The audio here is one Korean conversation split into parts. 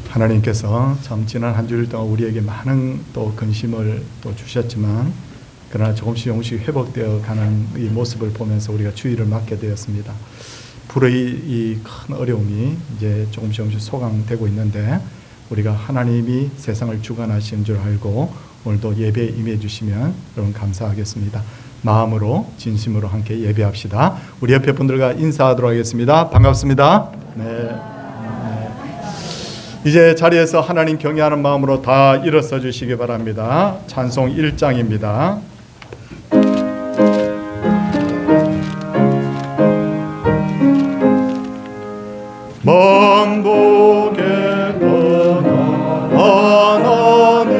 하나님께서 참 지난 한 주일 동안 우리에게 많은 또 근심을 또 주셨지만, 그러나 조금씩 회복되어 가는 이 모습을 보면서 우리가 주의를 맡게 되었습니다. 불의 이 큰 어려움이 이제 조금씩 소강되고 있는데, 우리가 하나님이 세상을 주관하시는 줄 알고 오늘도 예배에 임해 주시면 여러분 감사하겠습니다. 마음으로 진심으로 함께 예배합시다. 우리 옆에 분들과 인사하도록 하겠습니다. 반갑습니다. 네. 이제 자리에서 하나님 경외하는 마음으로 다 일어서 주시기 바랍니다. 찬송 1장입니다. 먼 곳에 떠나 하나님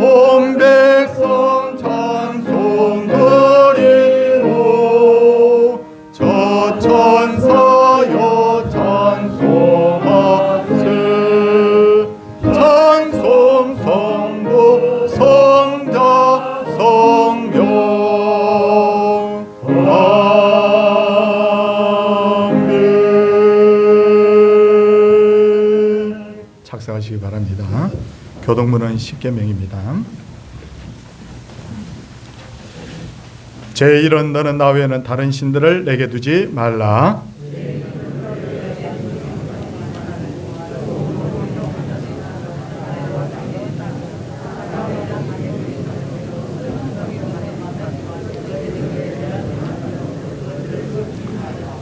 온 백성 찬송 드리고 저 천사여 찬송하세 찬송 성부 성자 성령 착석하시기 바랍니다. 교동문은 10계명입니다. 제1은 너는 나 외에는 다른 신들을 내게 두지 말라.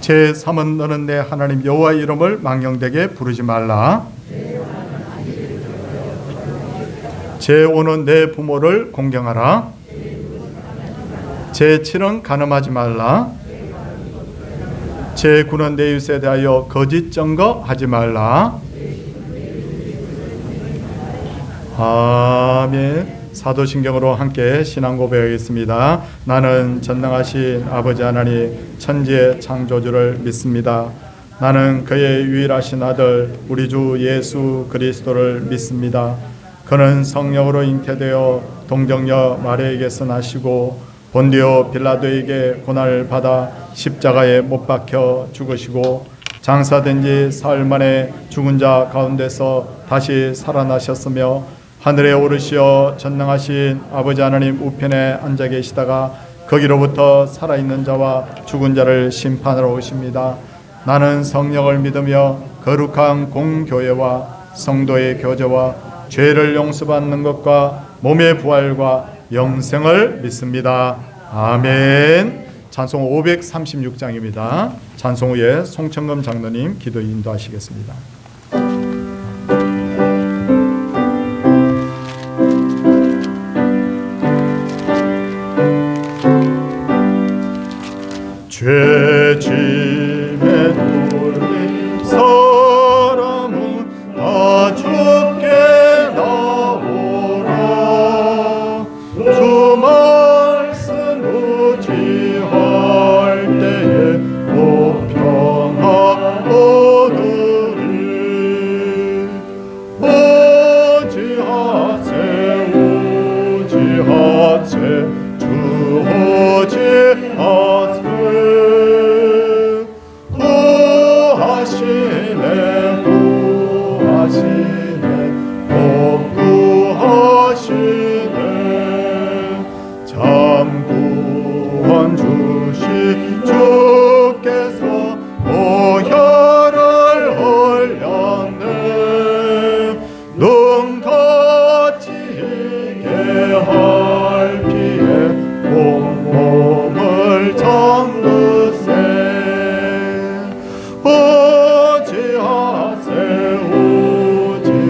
제3은 너는 내 하나님 여호와의 이름을 망령되게 부르지 말라. 제5는 내 부모를 공경하라. 제7은 간음하지 말라. 제9는 내 이웃에 대하여 거짓 증거하지 말라. 아멘. 사도신경으로 함께 신앙 고백하겠습니다. 나는 전능하신 아버지 하나님 천지의 창조주를 믿습니다. 나는 그의 유일하신 아들 우리 주 예수 그리스도를 믿습니다. 그는 성령으로 잉태되어 동정녀 마리아에게서 나시고 본디오 빌라도에게 고난을 받아 십자가에 못 박혀 죽으시고 장사된 지 사흘 만에 죽은 자 가운데서 다시 살아나셨으며 하늘에 오르시어 전능하신 아버지 하나님 우편에 앉아 계시다가 거기로부터 살아있는 자와 죽은 자를 심판하러 오십니다. 나는 성령을 믿으며 거룩한 공교회와 성도의 교제와 죄를 용서받는 것과 몸의 부활과 영생을 믿습니다. 아멘. 찬송 536장입니다. 찬송 후에 송청금 장로님 기도 인도하시겠습니다. 죄짐에 눌린 사람은 다 죽게 나오라. 주 말씀 의지할 때에 보평하오리니 오지하세 오지하세 주 오지하세 주께서 오혈을 흘렸네. 눈같이 희게 할 피에 온몸을 잠그세. 오지하세 오지하세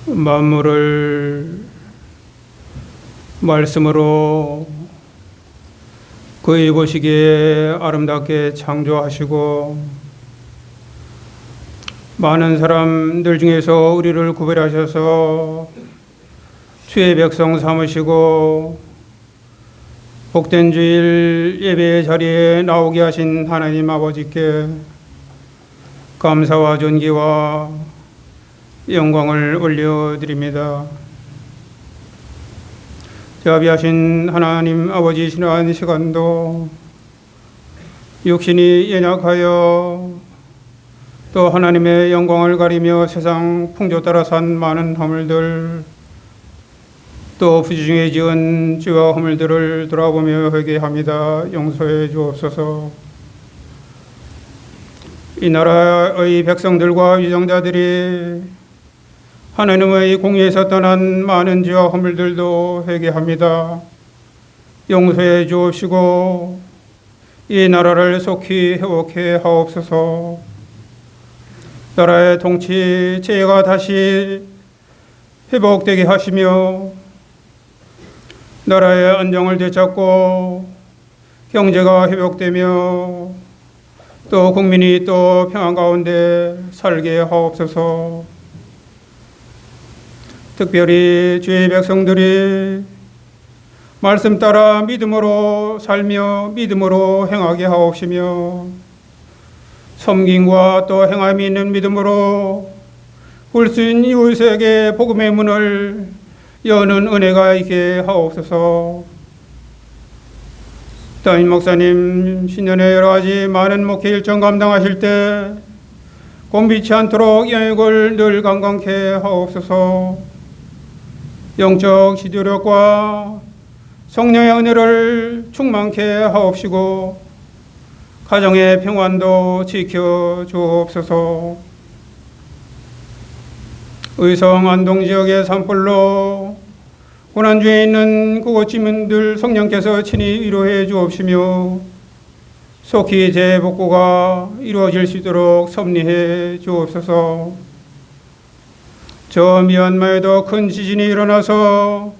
만물을 말씀으로 그의 보시기에 아름답게 창조하시고 많은 사람들 중에서 우리를 구별하셔서 주의 백성 삼으시고 복된 주일 예배의 자리에 나오게 하신 하나님 아버지께 감사와 존귀와 영광을 올려드립니다. 자비하신 하나님 아버지, 지난 시간도 육신이 연약하여 또 하나님의 영광을 가리며 세상 풍조 따라 산 많은 허물들, 또 부지중에 지은 죄와 허물들을 돌아보며 회개합니다. 용서해 주옵소서. 이 나라의 백성들과 유정자들이 하나님의 공의에서 떠난 많은 죄와 허물들도 회개합니다. 용서해 주옵시고 이 나라를 속히 회복해 하옵소서. 나라의 통치 체제가 다시 회복되게 하시며 나라의 안정을 되찾고 경제가 회복되며 또 국민이 또 평안 가운데 살게 하옵소서. 특별히 주의 백성들이 말씀 따라 믿음으로 살며 믿음으로 행하게 하옵시며 섬김과 또 행함이 있는 믿음으로 불신 이웃에게 복음의 문을 여는 은혜가 있게 하옵소서. 담임 목사님 신년에 여러 가지 많은 목회 일정 감당하실 때 곤비치 않도록 영역을 늘 강건케 하옵소서. 영적 지도력과 성령의 은혜를 충만케 하옵시고 가정의 평안도 지켜 주옵소서. 의성 안동지역의 산불로 고난중에 있는 그곳 주민들 성령께서 친히 위로해 주옵시며 속히 재복구가 이루어질 수 있도록 섭리해 주옵소서. 저 미얀마에도 큰 지진이 일어나서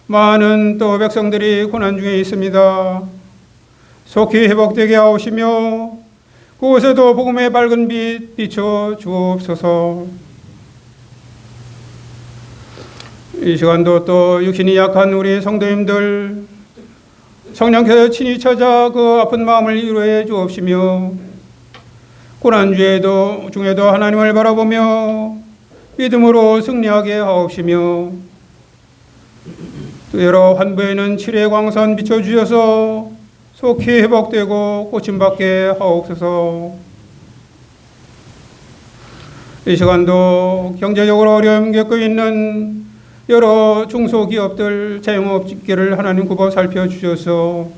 많은 또 백성들이 고난 중에 있습니다. 속히 회복되게 하옵시며 그곳에도 복음의 밝은 빛 비춰 주옵소서. 이 시간도 또 육신이 약한 우리 성도님들 성령께서 친히 찾아 그 아픈 마음을 위로해 주옵시며 고난 중에도 하나님을 바라보며 믿음으로 승리하게 하옵시며 또 여러 환부에는 치료의 광선 비춰주셔서 속히 회복되고 고침받게 하옵소서. 이 시간도 경제적으로 어려움 겪고 있는 여러 중소기업들, 자영업계를 하나님 굽어 살펴주셔서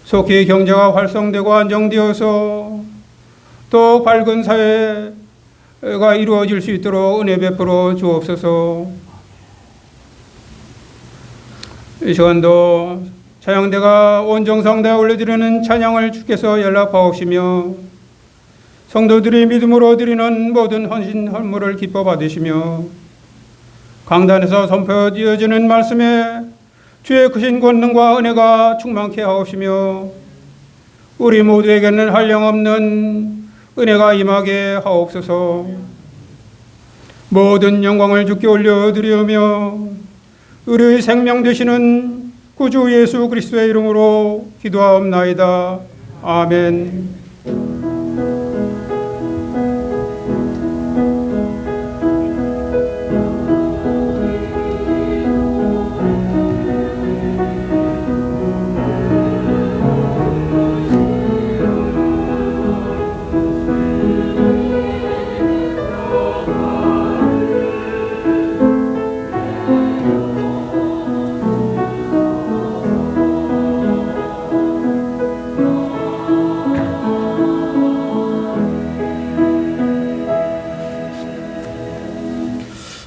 속히 경제가 활성되고 안정되어서 또 밝은 사회가 이루어질 수 있도록 은혜 베풀어 주옵소서. 이 시간도 찬양대가 온 정성대에 올려드리는 찬양을 주께서 연락하옵시며 성도들이 믿음으로 드리는 모든 헌신 헌물을 기뻐 받으시며 강단에서 선포되어지는 말씀에 주의 크신 권능과 은혜가 충만케 하옵시며 우리 모두에게는 한량없는 은혜가 임하게 하옵소서. 모든 영광을 주께 올려드리며 우리의 생명 되시는 구주 예수 그리스도의 이름으로 기도하옵나이다. 아멘.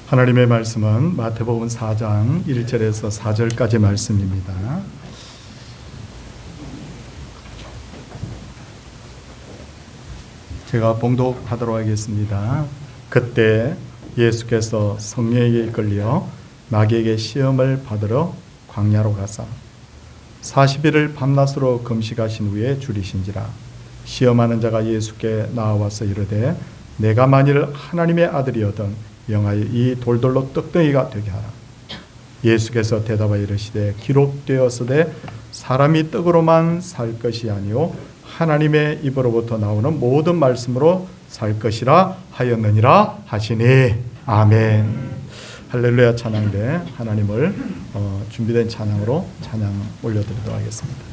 하나님의 말씀은 마태복음 4장 1절에서 4절까지 말씀입니다. 제가 봉독하도록 하겠습니다. 그때 예수께서 성령에게 이끌려 마귀에게 시험을 받으러 광야로 가사 40일을 밤낮으로 금식하신 후에 줄이신지라. 시험하는 자가 예수께 나와서 이르되 내가 만일 하나님의 아들이거든 명하여 이 돌돌로 떡덩이가 되게 하라. 예수께서 대답하여 이르시되 기록되었으되 사람이 떡으로만 살 것이 아니요 하나님의 입으로부터 나오는 모든 말씀으로 살 것이라 하였느니라 하시니. 아멘. 할렐루야 찬양대 하나님을 준비된 찬양으로 찬양 올려드리도록 하겠습니다.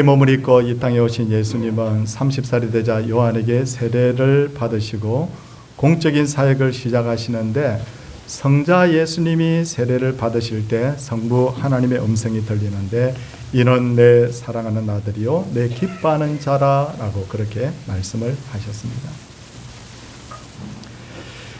몸을 입고 이 땅에 오신 예수님은 30살이 되자 요한에게 세례를 받으시고 공적인 사역을 시작하시는데 성자 예수님이 세례를 받으실 때 성부 하나님의 음성이 들리는데 이는 내 사랑하는 아들이요 내 기뻐하는 자라라고 그렇게 말씀을 하셨습니다.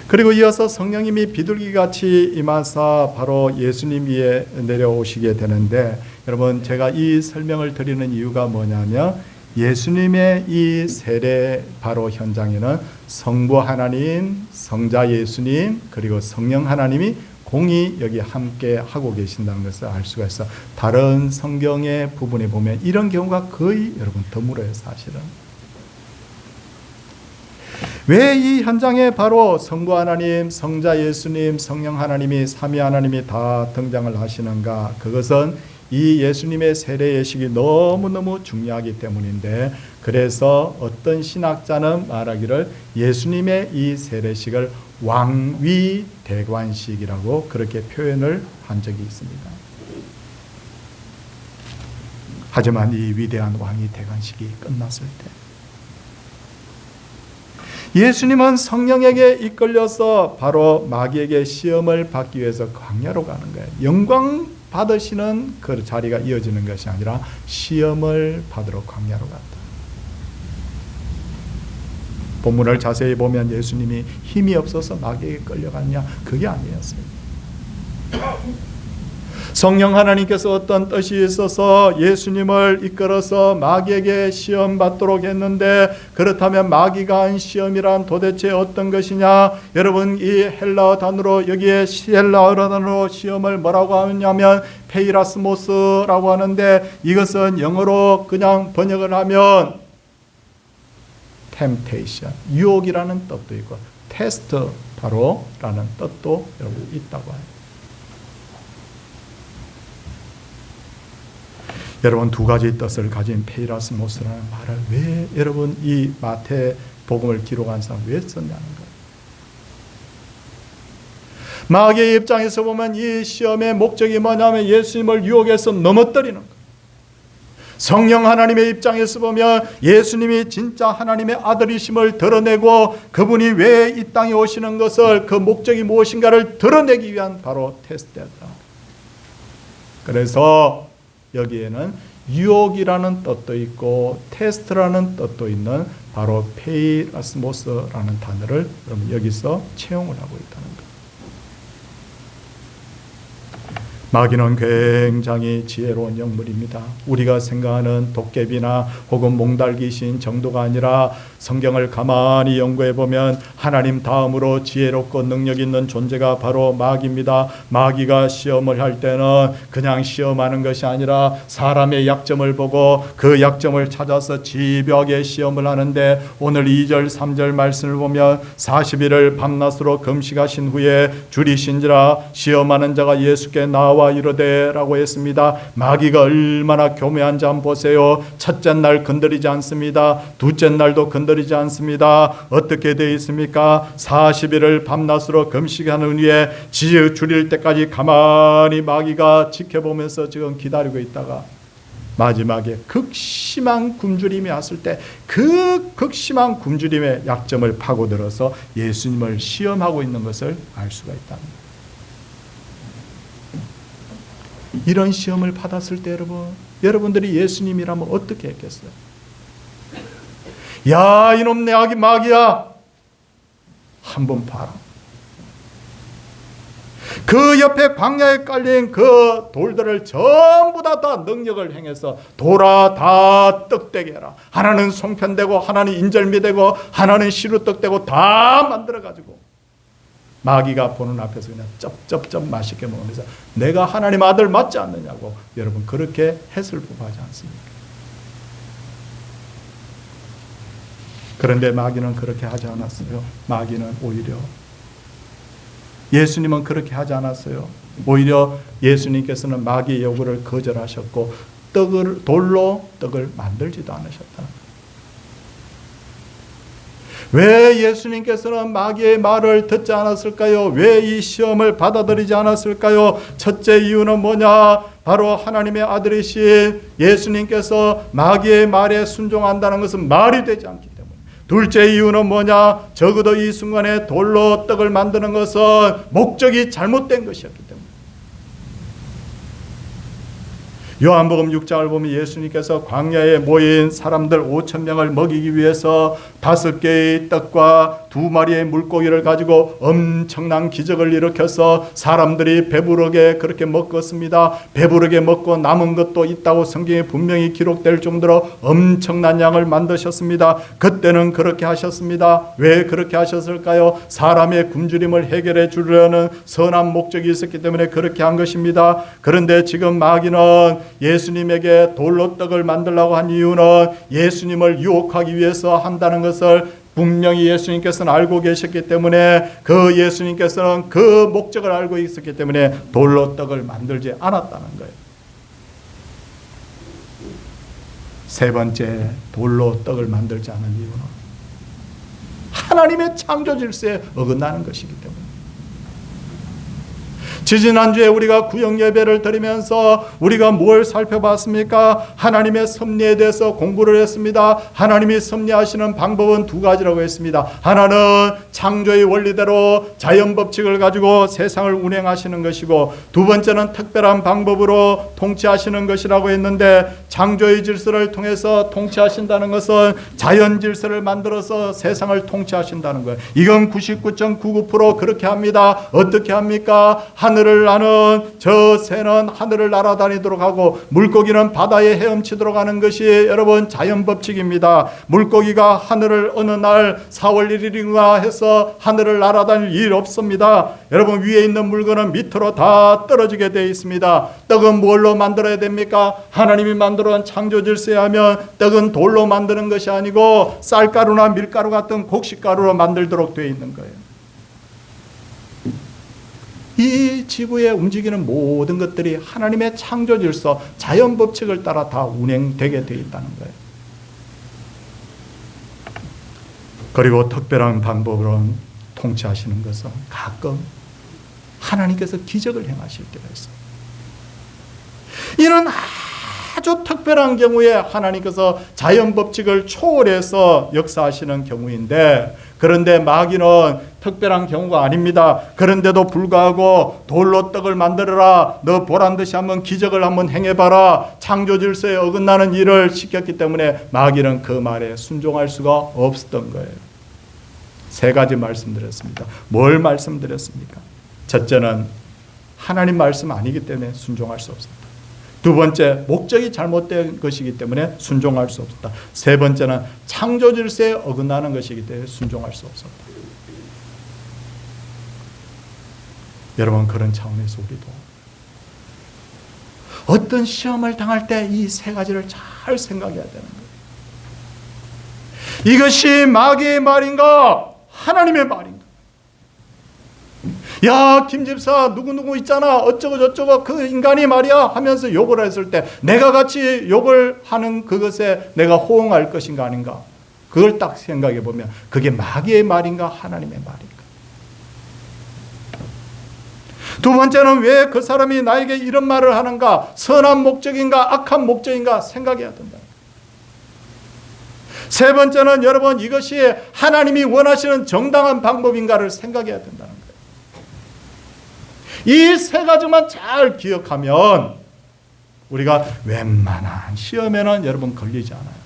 그리고 이어서 성령님이 비둘기같이 임하사 바로 예수님 위에 내려오시게 되는데 여러분 제가 이 설명을 드리는 이유가 뭐냐면 예수님의 이 세례 바로 현장에는 성부 하나님, 성자 예수님 그리고 성령 하나님이 공히 여기 함께 하고 계신다는 것을 알 수가 있어. 다른 성경의 부분에 보면 이런 경우가 거의 여러분 드물어요 사실은. 왜 이 현장에 바로 성부 하나님, 성자 예수님, 성령 하나님이 삼위 하나님이 다 등장을 하시는가? 그것은 이 예수님의 세례 예식이 너무너무 중요하기 때문인데 그래서 어떤 신학자는 말하기를 예수님의 이 세례식을 왕위 대관식이라고 그렇게 표현을 한 적이 있습니다. 하지만 이 위대한 왕이 대관식이 끝났을 때 예수님은 성령에게 이끌려서 바로 마귀에게 시험을 받기 위해서 광야로 가는 거예요. 영광 받으시는 그 자리가 이어지는 것이 아니라 시험을 받으러 광야로 갔다. 본문을 자세히 보면 예수님이 힘이 없어서 마귀에게 끌려갔냐? 그게 아니었어요. 성령 하나님께서 어떤 뜻이 있어서 예수님을 이끌어서 마귀에게 시험 받도록 했는데, 그렇다면 마귀가 한 시험이란 도대체 어떤 것이냐? 여러분, 이 헬라어 단어로, 여기에 헬라어 단어로 시험을 뭐라고 하냐면 페이라스모스라고 하는데, 이것은 영어로 그냥 번역을 하면 temptation, 유혹이라는 뜻도 있고 테스트, 바로 라는 뜻도 여러분 있다고 해요. 여러분, 두 가지 뜻을 가진 페이라스모스라는 말을 왜 여러분 이 마태 복음을 기록한 사람 왜 썼냐는 거예요. 마귀의 입장에서 보면 이 시험의 목적이 뭐냐면 예수님을 유혹해서 넘어뜨리는 거예요. 성령 하나님의 입장에서 보면 예수님이 진짜 하나님의 아들이심을 드러내고 그분이 왜 이 땅에 오시는 것을, 그 목적이 무엇인가를 드러내기 위한 바로 테스트였다. 그래서 여기에는 유혹이라는 뜻도 있고 테스트라는 뜻도 있는 바로 페이라스모스라는 단어를 여러분 여기서 채용을 하고 있다는 거예요. 마귀는 굉장히 지혜로운 영물입니다. 우리가 생각하는 도깨비나 혹은 몽달귀신 정도가 아니라 성경을 가만히 연구해 보면 하나님 다음으로 지혜롭고 능력 있는 존재가 바로 마귀입니다. 마귀가 시험을 할 때는 그냥 시험하는 것이 아니라 사람의 약점을 보고 그 약점을 찾아서 집요하게 시험을 하는데, 오늘 2절 3절 말씀을 보면 40일을 밤낮으로 금식하신 후에 줄이신지라 시험하는 자가 예수께 나와 이르되 라고 했습니다. 마귀가 얼마나 교묘한지 한번 보세요. 첫째 날 건드리지 않습니다. 둘째 날도 건드리지 않습니다. 어떻게 되어 있습니까? 40일을 밤낮으로 금식하는 후에 줄일 때까지 가만히 마귀가 지켜보면서 지금 기다리고 있다가 마지막에 극심한 굶주림이 왔을 때 그 극심한 굶주림의 약점을 파고들어서 예수님을 시험하고 있는 것을 알 수가 있다는 거예요. 이런 시험을 받았을 때 여러분들이 예수님이라면 어떻게 했겠어요? 야, 이놈 내 아기 마귀야, 한번 봐라. 그 옆에 광야에 깔린 그 돌들을 전부 다 능력을 행해서 돌아 다 떡되게 해라. 하나는 송편되고 하나는 인절미되고 하나는 시루떡되고 다 만들어가지고 마귀가 보는 앞에서 그냥 쩝쩝쩝 맛있게 먹으면서 내가 하나님 아들 맞지 않느냐고 여러분 그렇게 했을 법하지 않습니까? 그런데 마귀는 그렇게 하지 않았어요. 마귀는 오히려, 예수님은 그렇게 하지 않았어요. 오히려 예수님께서는 마귀의 요구를 거절하셨고 돌로 떡을 만들지도 않으셨다. 왜 예수님께서는 마귀의 말을 듣지 않았을까요? 왜 이 시험을 받아들이지 않았을까요? 첫째 이유는 뭐냐? 바로 하나님의 아들이신 예수님께서 마귀의 말에 순종한다는 것은 말이 되지 않기 때문에. 둘째 이유는 뭐냐? 적어도 이 순간에 돌로 떡을 만드는 것은 목적이 잘못된 것이었기 때문에. 요한복음 6장을 보면 예수님께서 광야에 모인 사람들 5,000명을 먹이기 위해서 5개의 떡과 2마리의 물고기를 가지고 엄청난 기적을 일으켜서 사람들이 배부르게 그렇게 먹었습니다. 배부르게 먹고 남은 것도 있다고 성경에 분명히 기록될 정도로 엄청난 양을 만드셨습니다. 그때는 그렇게 하셨습니다. 왜 그렇게 하셨을까요? 사람의 굶주림을 해결해 주려는 선한 목적이 있었기 때문에 그렇게 한 것입니다. 그런데 지금 마귀는 예수님에게 돌로 떡을 만들려고 한 이유는 예수님을 유혹하기 위해서 한다는 것을 분명히 예수님께서는 알고 계셨기 때문에, 그 예수님께서는 그 목적을 알고 있었기 때문에 돌로 떡을 만들지 않았다는 거예요. 세 번째, 돌로 떡을 만들지 않은 이유는 하나님의 창조 질서에 어긋나는 것이기 때문에. 지지난주에 우리가 구역 예배를 드리면서 우리가 뭘 살펴봤습니까? 하나님의 섭리에 대해서 공부를 했습니다. 하나님이 섭리하시는 방법은 두 가지라고 했습니다. 하나는 창조의 원리대로 자연 법칙을 가지고 세상을 운행하시는 것이고, 두 번째는 특별한 방법으로 통치하시는 것이라고 했는데, 창조의 질서를 통해서 통치하신다는 것은 자연 질서를 만들어서 세상을 통치하신다는 거예요. 이건 99.99% 그렇게 합니다. 어떻게 합니까? 하늘을 나는 저 새는 하늘을 날아다니도록 하고 물고기는 바다에 헤엄치도록 하는 것이 여러분 자연 법칙입니다. 물고기가 하늘을 어느 날 4월 1일인가 해서 하늘을 날아다닐 일 없습니다. 여러분, 위에 있는 물건은 밑으로 다 떨어지게 되어 있습니다. 떡은 뭘로 만들어야 됩니까? 하나님이 만들어온 창조 질서에 하면 떡은 돌로 만드는 것이 아니고 쌀가루나 밀가루 같은 곡식가루로 만들도록 되어 있는 거예요. 이 지구에 움직이는 모든 것들이 하나님의 창조 질서, 자연 법칙을 따라 다 운행되게 되어 있다는 거예요. 그리고 특별한 방법으로 통치하시는 것은 가끔 하나님께서 기적을 행하실 때가 있어요. 이런 아주 특별한 경우에 하나님께서 자연 법칙을 초월해서 역사하시는 경우인데, 그런데 마귀는 특별한 경우가 아닙니다. 그런데도 불구하고 돌로 떡을 만들어라, 너 보란듯이 한번 기적을 한번 행해봐라, 창조 질서에 어긋나는 일을 시켰기 때문에 마귀는 그 말에 순종할 수가 없었던 거예요. 세 가지 말씀드렸습니다. 뭘 말씀드렸습니까? 첫째는 하나님 말씀 아니기 때문에 순종할 수 없었다. 두 번째, 목적이 잘못된 것이기 때문에 순종할 수 없었다. 세 번째는 창조 질서에 어긋나는 것이기 때문에 순종할 수 없었다. 여러분, 그런 차원에서 우리도 어떤 시험을 당할 때 이 세 가지를 잘 생각해야 되는 거예요. 이것이 마귀의 말인가? 하나님의 말인가? 야, 김 집사 누구누구 있잖아, 어쩌고 저쩌고 그 인간이 말이야 하면서 욕을 했을 때 내가 같이 욕을 하는 그것에 내가 호응할 것인가 아닌가? 그걸 딱 생각해 보면 그게 마귀의 말인가 하나님의 말인가? 두 번째는 왜 그 사람이 나에게 이런 말을 하는가? 선한 목적인가 악한 목적인가 생각해야 된다. 세 번째는 여러분, 이것이 하나님이 원하시는 정당한 방법인가를 생각해야 된다는 거예요. 이 세 가지만 잘 기억하면 우리가 웬만한 시험에는 여러분 걸리지 않아요.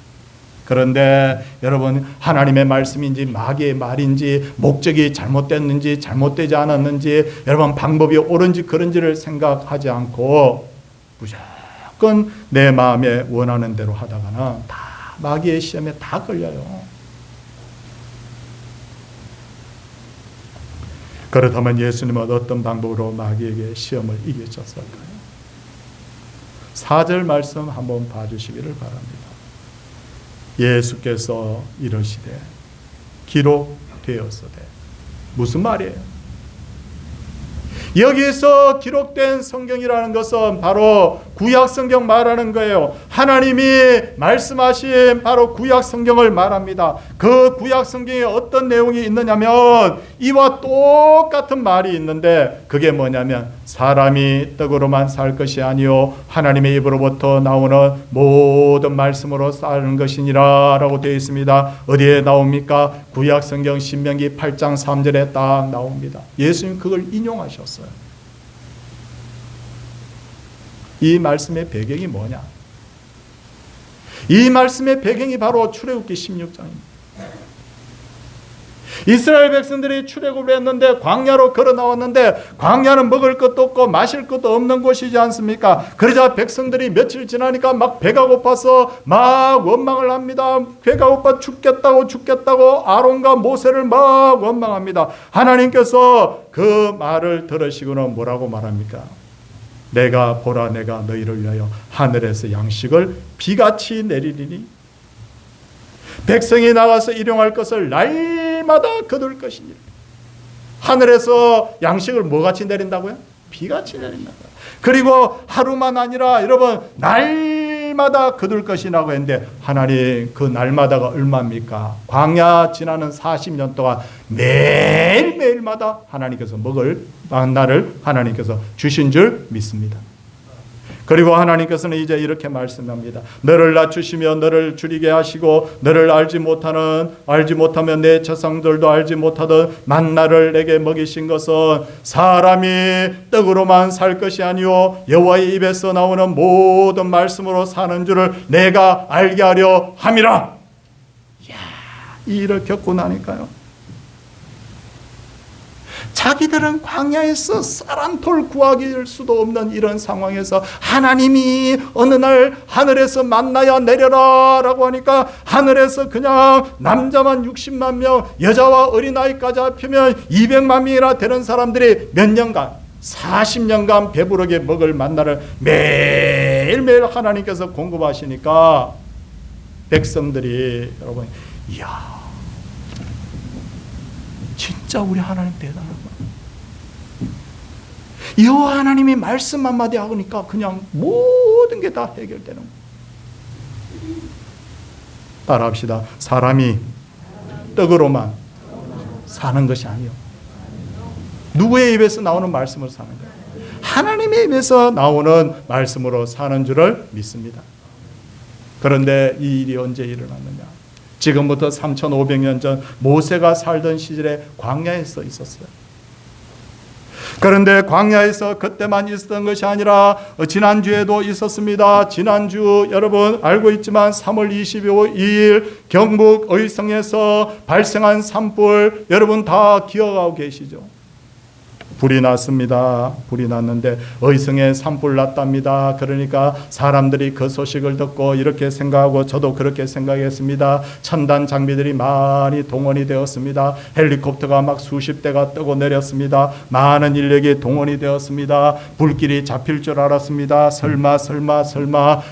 그런데 여러분, 하나님의 말씀인지 마귀의 말인지 목적이 잘못됐는지 잘못되지 않았는지 여러분 방법이 옳은지 그런지를 생각하지 않고 무조건 내 마음에 원하는 대로 하다가는 다 마귀의 시험에 다 걸려요. 그렇다면 예수님은 어떤 방법으로 마귀에게 시험을 이기셨을까요? 4절 말씀 한번 봐주시기를 바랍니다. 예수께서 이러시되 기록되었으되. 무슨 말이에요? 여기에서 기록된 성경이라는 것은 바로 구약 성경 말하는 거예요. 하나님이 말씀하신 바로 구약 성경을 말합니다. 그 구약 성경에 어떤 내용이 있느냐면 이와 똑같은 말이 있는데 그게 뭐냐면 사람이 떡으로만 살 것이 아니요 하나님의 입으로부터 나오는 모든 말씀으로 사는 것이니라 라고 되어 있습니다. 어디에 나옵니까? 구약 성경 신명기 8장 3절에 딱 나옵니다. 예수님 그걸 인용하셨어요. 이 말씀의 배경이 뭐냐? 이 말씀의 배경이 바로 출애굽기 16장입니다. 이스라엘 백성들이 출애굽을 했는데 광야로 걸어 나왔는데 광야는 먹을 것도 없고 마실 것도 없는 곳이지 않습니까? 그러자 백성들이 며칠 지나니까 막 배가 고파서 막 원망을 합니다. 배가 고파 죽겠다고 아론과 모세를 막 원망합니다. 하나님께서 그 말을 들으시고는 뭐라고 말합니까? 내가 보라, 내가 너희를 위하여 하늘에서 양식을 비같이 내리리니 백성이 나가서 일용할 것을 날마다 거둘 것이니. 하늘에서 양식을 뭐같이 내린다고요? 비같이 내린다고요. 그리고 하루만 아니라 여러분 날마다 매일마다 거둘 것이라고 했는데 하나님 그 날마다가 얼마입니까? 광야 지나는 40년 동안 매일매일마다 하나님께서 먹을 만나를 하나님께서 주신 줄 믿습니다. 그리고 하나님께서는 이제 이렇게 말씀합니다. 너를 낮추시며 너를 줄이게 하시고 너를 알지 못하면 내 조상들도 알지 못하던 만나를 내게 먹이신 것은 사람이 떡으로만 살 것이 아니요 여호와의 입에서 나오는 모든 말씀으로 사는 줄을 내가 알게 하려 함이라. 이야, 이 일을 겪고 나니까요, 자기들은 광야에서 쌀 한 톨 구하길 수도 없는 이런 상황에서 하나님이 어느 날 하늘에서 만나야 내려라 라고 하니까 하늘에서 그냥 남자만 60만 명, 여자와 어린아이까지 합치면 200만 명이나 되는 사람들이 몇 년간, 40년간 배부르게 먹을 만나를 매일매일 하나님께서 공급하시니까 백성들이, 여러분, 이야, 진짜 우리 하나님 대단한 거야. 여호와 하나님이 말씀 한마디 하니까 그냥 모든 게 다 해결되는 거야. 따라합시다. 사람이 떡으로만 사는 것이 아니요, 누구의 입에서 나오는 말씀으로 사는 거예요? 하나님의 입에서 나오는 말씀으로 사는 줄을 믿습니다. 그런데 이 일이 언제 일어났느냐? 지금부터 3500년 전 모세가 살던 시절에 광야에서 있었어요. 그런데 광야에서 그때만 있었던 것이 아니라 지난주에도 있었습니다. 지난주 여러분 알고 있지만 3월 22일 경북 의성에서 발생한 산불 여러분 다 기억하고 계시죠? 불이 났습니다. 불이 났는데 의성에 산불 났답니다. 그러니까 사람들이 그 소식을 듣고 이렇게 생각하고 저도 그렇게 생각했습니다. 첨단 장비들이 많이 동원이 되었습니다. 헬리콥터가 막 수십 대가 뜨고 내렸습니다. 많은 인력이 동원이 되었습니다. 불길이 잡힐 줄 알았습니다. 설마.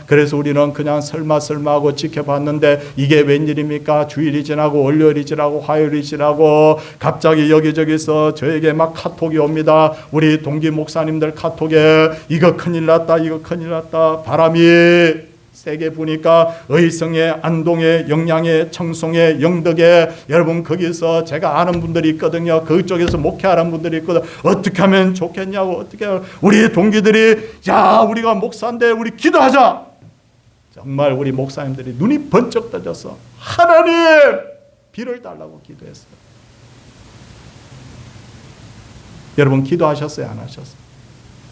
그래서 우리는 그냥 설마 하고 지켜봤는데 이게 웬일입니까? 주일이 지나고 월요일이 지나고 화요일이 지나고 갑자기 여기저기서 저에게 막 카톡이 옵니다. 우리 동기 목사님들 카톡에 이거 큰일 났다, 이거 큰일 났다. 바람이 세게 부니까 의성에, 안동에, 영양에, 청송에, 영덕에 여러분 거기서 제가 아는 분들이 있거든요. 그쪽에서 목회하는 분들이 있거든. 어떻게 하면 좋겠냐고. 어떻게 하면. 우리 동기들이 야 우리가 목사인데 우리 기도하자. 정말 우리 목사님들이 눈이 번쩍 떠져서 하나님 비를 달라고 기도했어요. 여러분 기도하셨어요? 안 하셨어요?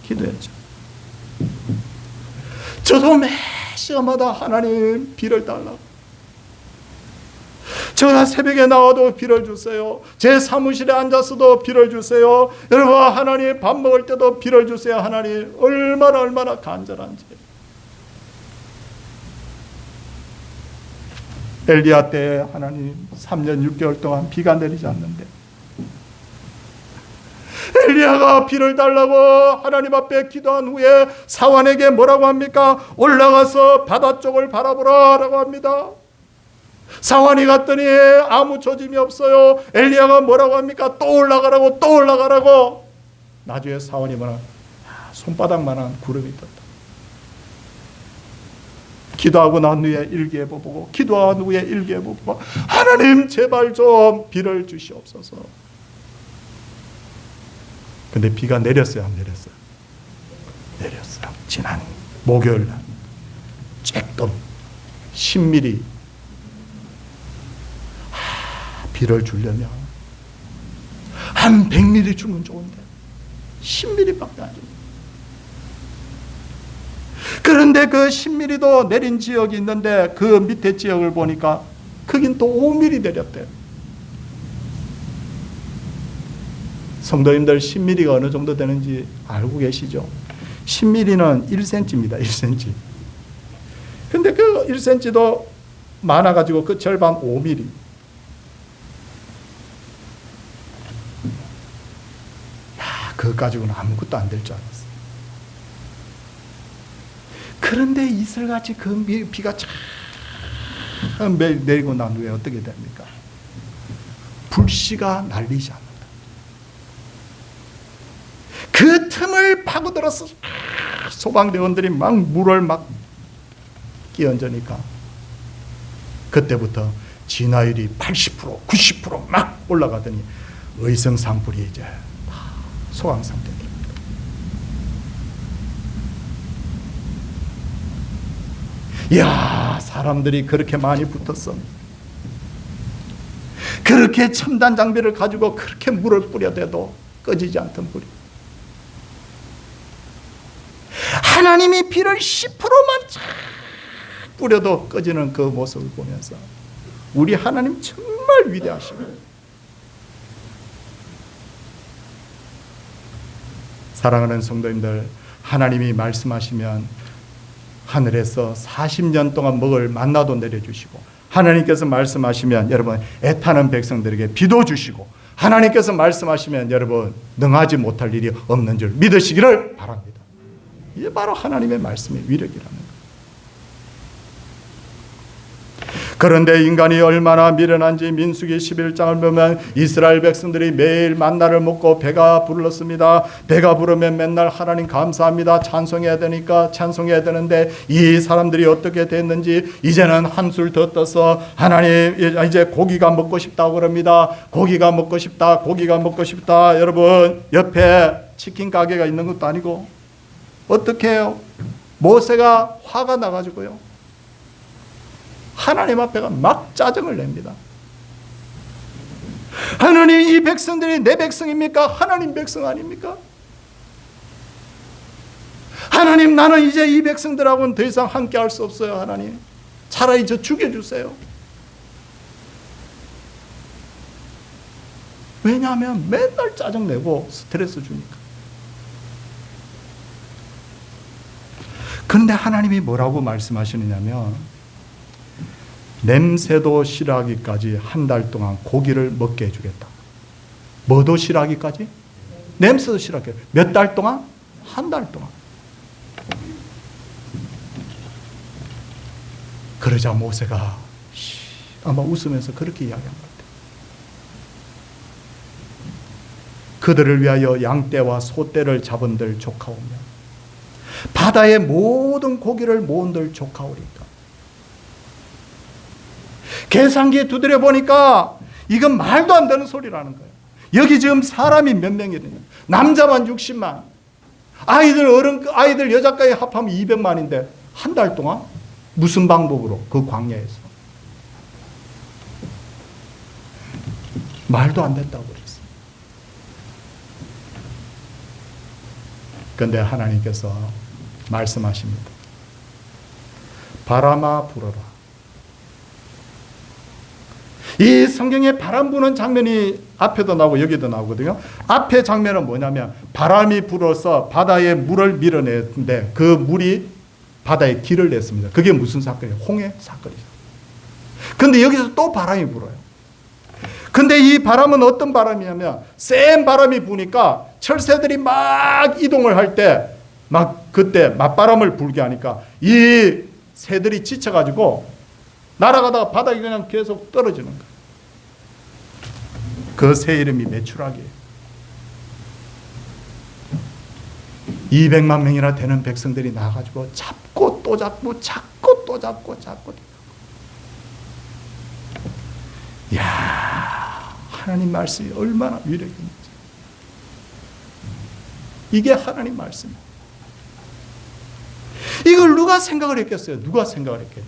기도했죠. 저도 매 시간마다 하나님 비를 달라고. 제가 새벽에 나와도 비를 주세요. 제 사무실에 앉아서도 비를 주세요. 여러분 하나님 밥 먹을 때도 비를 주세요. 하나님 얼마나 간절한지. 엘리야 때 하나님 3년 6개월 동안 비가 내리지 않는데 엘리야가 비를 달라고 하나님 앞에 기도한 후에 사환에게 뭐라고 합니까? 올라가서 바다 쪽을 바라보라라고 합니다. 사환이 갔더니 아무 조짐이 없어요. 엘리야가 뭐라고 합니까? 또 올라가라고. 나중에 사환이 뭐라? 손바닥만한 구름이 떴다. 기도하고 난 후에 일기예보보고 기도한 후에 일기예보보고 하나님 제발 좀 비를 주시옵소서. 근데 비가 내렸어요? 안 내렸어요? 내렸어요. 지난 목요일 날 쬐끔 10mm 비를 주려면 한 100mm 주면 좋은데 10mm밖에 안 줍니다. 그런데 그 10mm도 내린 지역이 있는데 그 밑에 지역을 보니까 거긴 또 5mm 내렸대요. 성도님들 10mm가 어느 정도 되는지 알고 계시죠? 10mm는 1cm입니다. 1cm. 근데 그 1cm도 많아가지고 그 절반 5mm. 그거 가지고는 아무것도 안 될 줄 알았어요. 그런데 이슬같이 그 비가 참 내리고 난 후에 어떻게 됩니까? 불씨가 날리지 않는다. 그 틈을 파고들어서 소방대원들이 막 물을 막 끼얹으니까 그때부터 진화율이 80%, 90%막 올라가더니 의성상불이 이제 다 소강 상태입니다. 이야, 사람들이 그렇게 많이 붙었어. 그렇게 첨단 장비를 가지고 그렇게 물을 뿌려대도 꺼지지 않던 불이, 하나님이 비를 10%만 쫙 뿌려도 꺼지는 그 모습을 보면서 우리 하나님 정말 위대하시고, 사랑하는 성도님들, 하나님이 말씀하시면 하늘에서 40년 동안 먹을 만나도 내려주시고, 하나님께서 말씀하시면 여러분 애타는 백성들에게 비도 주시고, 하나님께서 말씀하시면 여러분 능하지 못할 일이 없는 줄 믿으시기를 바랍니다. 이게 바로 하나님의 말씀의 위력이라는 거예요. 그런데 인간이 얼마나 미련한지 민수기 11장을 보면 이스라엘 백성들이 매일 만나를 먹고 배가 불렀습니다. 배가 부르면 맨날 하나님 감사합니다, 찬송해야 되니까 찬송해야 되는데, 이 사람들이 어떻게 됐는지 이제는 한술 더 떠서 하나님 이제 고기가 먹고 싶다고 그럽니다. 고기가 먹고 싶다, 고기가 먹고 싶다. 여러분 옆에 치킨 가게가 있는 것도 아니고 어떻게 해요? 모세가 화가 나가지고요, 하나님 앞에가 막 짜증을 냅니다. 하나님, 이 백성들이 내 백성입니까? 하나님 백성 아닙니까? 하나님, 나는 이제 이 백성들하고는 더 이상 함께 할 수 없어요. 하나님, 차라리 저 죽여주세요. 왜냐하면 맨날 짜증내고 스트레스 주니까. 그런데 하나님이 뭐라고 말씀하시느냐면, 냄새도 싫어하기까지 한 달 동안 고기를 먹게 해주겠다. 뭐도 싫어하기까지? 냄새도 싫어하게. 몇 달 동안? 한 달 동안. 그러자 모세가 아마 웃으면서 그렇게 이야기한 것 같아요. 그들을 위하여 양떼와 소떼를 잡은들 조카오며 바다의 모든 고기를 모은들 조카오리까. 계산기에 두드려 보니까 이건 말도 안 되는 소리라는 거예요. 여기 지금 사람이 몇 명이냐? 남자만 60만, 아이들 여자까지 합하면 200만인데 한 달 동안 무슨 방법으로 그 광야에서? 말도 안 됐다고 그랬어요. 그런데 하나님께서 말씀하십니다. 바람아 불어라. 이 성경에 바람 부는 장면이 앞에도 나오고 여기도 나오거든요. 앞에 장면은 뭐냐면 바람이 불어서 바다에 물을 밀어내는데 그 물이 바다에 길을 냈습니다. 그게 무슨 사건이에요? 홍해 사건이죠. 그런데 여기서 또 바람이 불어요. 근데 이 바람은 어떤 바람이냐면 센 바람이 부니까 철새들이 막 이동을 할 때 막 그때 맞바람을 불게 하니까 이 새들이 지쳐가지고 날아가다가 바닥에 그냥 계속 떨어지는 거예요. 그 새 이름이 메추라기예요. 200만 명이나 되는 백성들이 나가지고 잡고 또 잡고 잡고 또 잡고 잡고. 이야, 하나님 말씀이 얼마나 위력이 있는지. 이게 하나님 말씀이에요. 이걸 누가 생각을 했겠어요? 누가 생각을 했겠냐?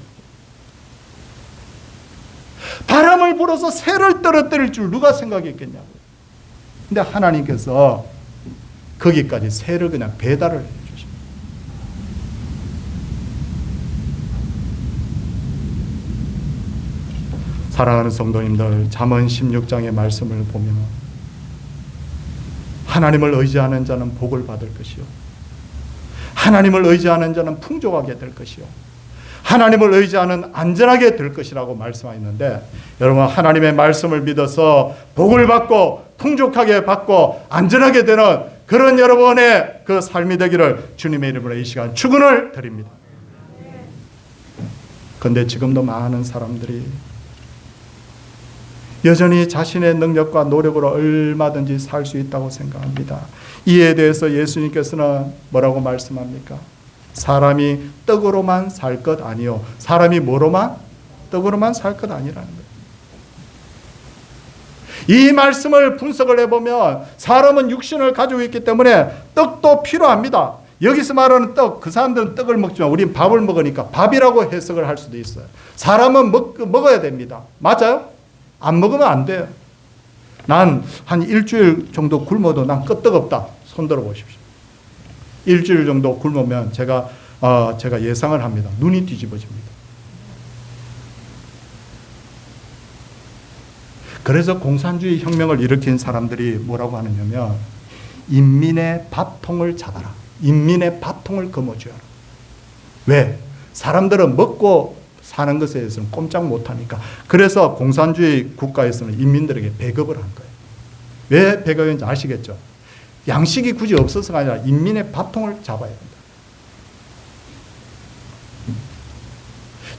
바람을 불어서 새를 떨어뜨릴 줄 누가 생각했겠냐고. 근데 하나님께서 거기까지 새를 그냥 배달을 해주십니다. 사랑하는 성도님들, 잠언 16장의 말씀을 보면 하나님을 의지하는 자는 복을 받을 것이요, 하나님을 의지하는 자는 풍족하게 될 것이요, 하나님을 의지하는 안전하게 될 것이라고 말씀하셨는데, 여러분 하나님의 말씀을 믿어서 복을 받고 풍족하게 받고 안전하게 되는 그런 여러분의 그 삶이 되기를 주님의 이름으로 이 시간 축원을 드립니다. 그런데 지금도 많은 사람들이 여전히 자신의 능력과 노력으로 얼마든지 살 수 있다고 생각합니다. 이에 대해서 예수님께서는 뭐라고 말씀합니까? 사람이 떡으로만 살 것 아니요. 사람이 뭐로만? 떡으로만 살 것 아니라는 거예요. 이 말씀을 분석을 해보면 사람은 육신을 가지고 있기 때문에 떡도 필요합니다. 여기서 말하는 떡, 그 사람들은 떡을 먹지만 우리는 밥을 먹으니까 밥이라고 해석을 할 수도 있어요. 사람은 먹어야 됩니다. 맞아요? 안 먹으면 안 돼요. 난 한 일주일 정도 굶어도 난 끄떡없다. 손 들어 보십시오. 일주일 정도 굶으면 제가 예상을 합니다. 눈이 뒤집어집니다. 그래서 공산주의 혁명을 일으킨 사람들이 뭐라고 하느냐면 인민의 밥통을 잡아라. 인민의 밥통을 거머쥐어라. 왜? 사람들은 먹고 사는 것에 대해서는 꼼짝 못하니까. 그래서 공산주의 국가에서는 인민들에게 배급을 한 거예요. 왜 배급인지 아시겠죠? 양식이 굳이 없어서가 아니라 인민의 밥통을 잡아야 된다.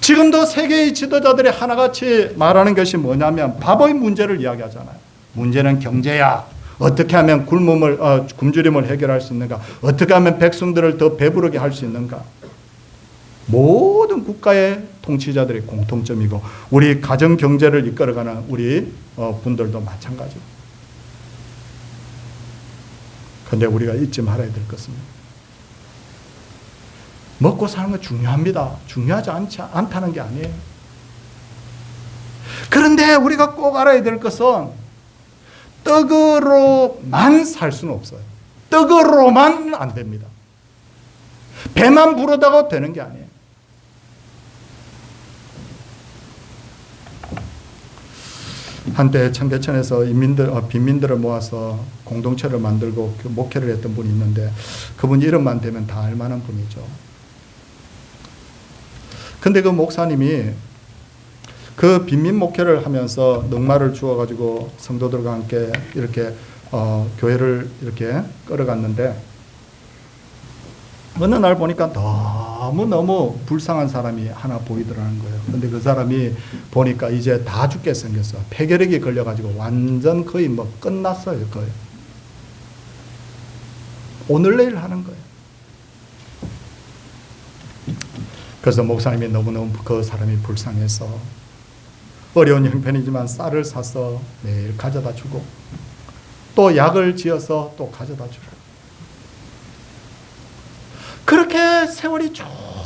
지금도 세계의 지도자들이 하나같이 말하는 것이 뭐냐면 밥의 문제를 이야기하잖아요. 문제는 경제야. 어떻게 하면 굶주림을 해결할 수 있는가? 어떻게 하면 백성들을 더 배부르게 할 수 있는가? 모든 국가의 통치자들의 공통점이고 우리 가정 경제를 이끌어가는 우리 분들도 마찬가지고. 그런데 우리가 잊지 말아야 될 것은 먹고 사는 거 중요합니다. 중요하지 않다는 게 아니에요. 그런데 우리가 꼭 알아야 될 것은 떡으로만 살 수는 없어요. 떡으로만 안 됩니다. 배만 부르다가 되는 게 아니에요. 한때 청계천에서 빈민들을 모아서 공동체를 만들고 목회를 했던 분이 있는데 그분 이름만 되면 다 알만한 분이죠. 근데 그 목사님이 그 빈민 목회를 하면서 넉마를 주어가지고 성도들과 함께 이렇게 교회를 이렇게 끌어갔는데 어느 날 보니까 너무너무 불쌍한 사람이 하나 보이더라는 거예요. 근데 그 사람이 보니까 이제 다 죽게 생겼어. 폐결핵이 걸려가지고 완전 거의 끝났어요. 거의. 오늘 내일 하는 거예요. 그래서 목사님이 너무너무 그 사람이 불쌍해서 어려운 형편이지만 쌀을 사서 매일 가져다 주고 또 약을 지어서 또 가져다 주고 그렇게 세월이 쭉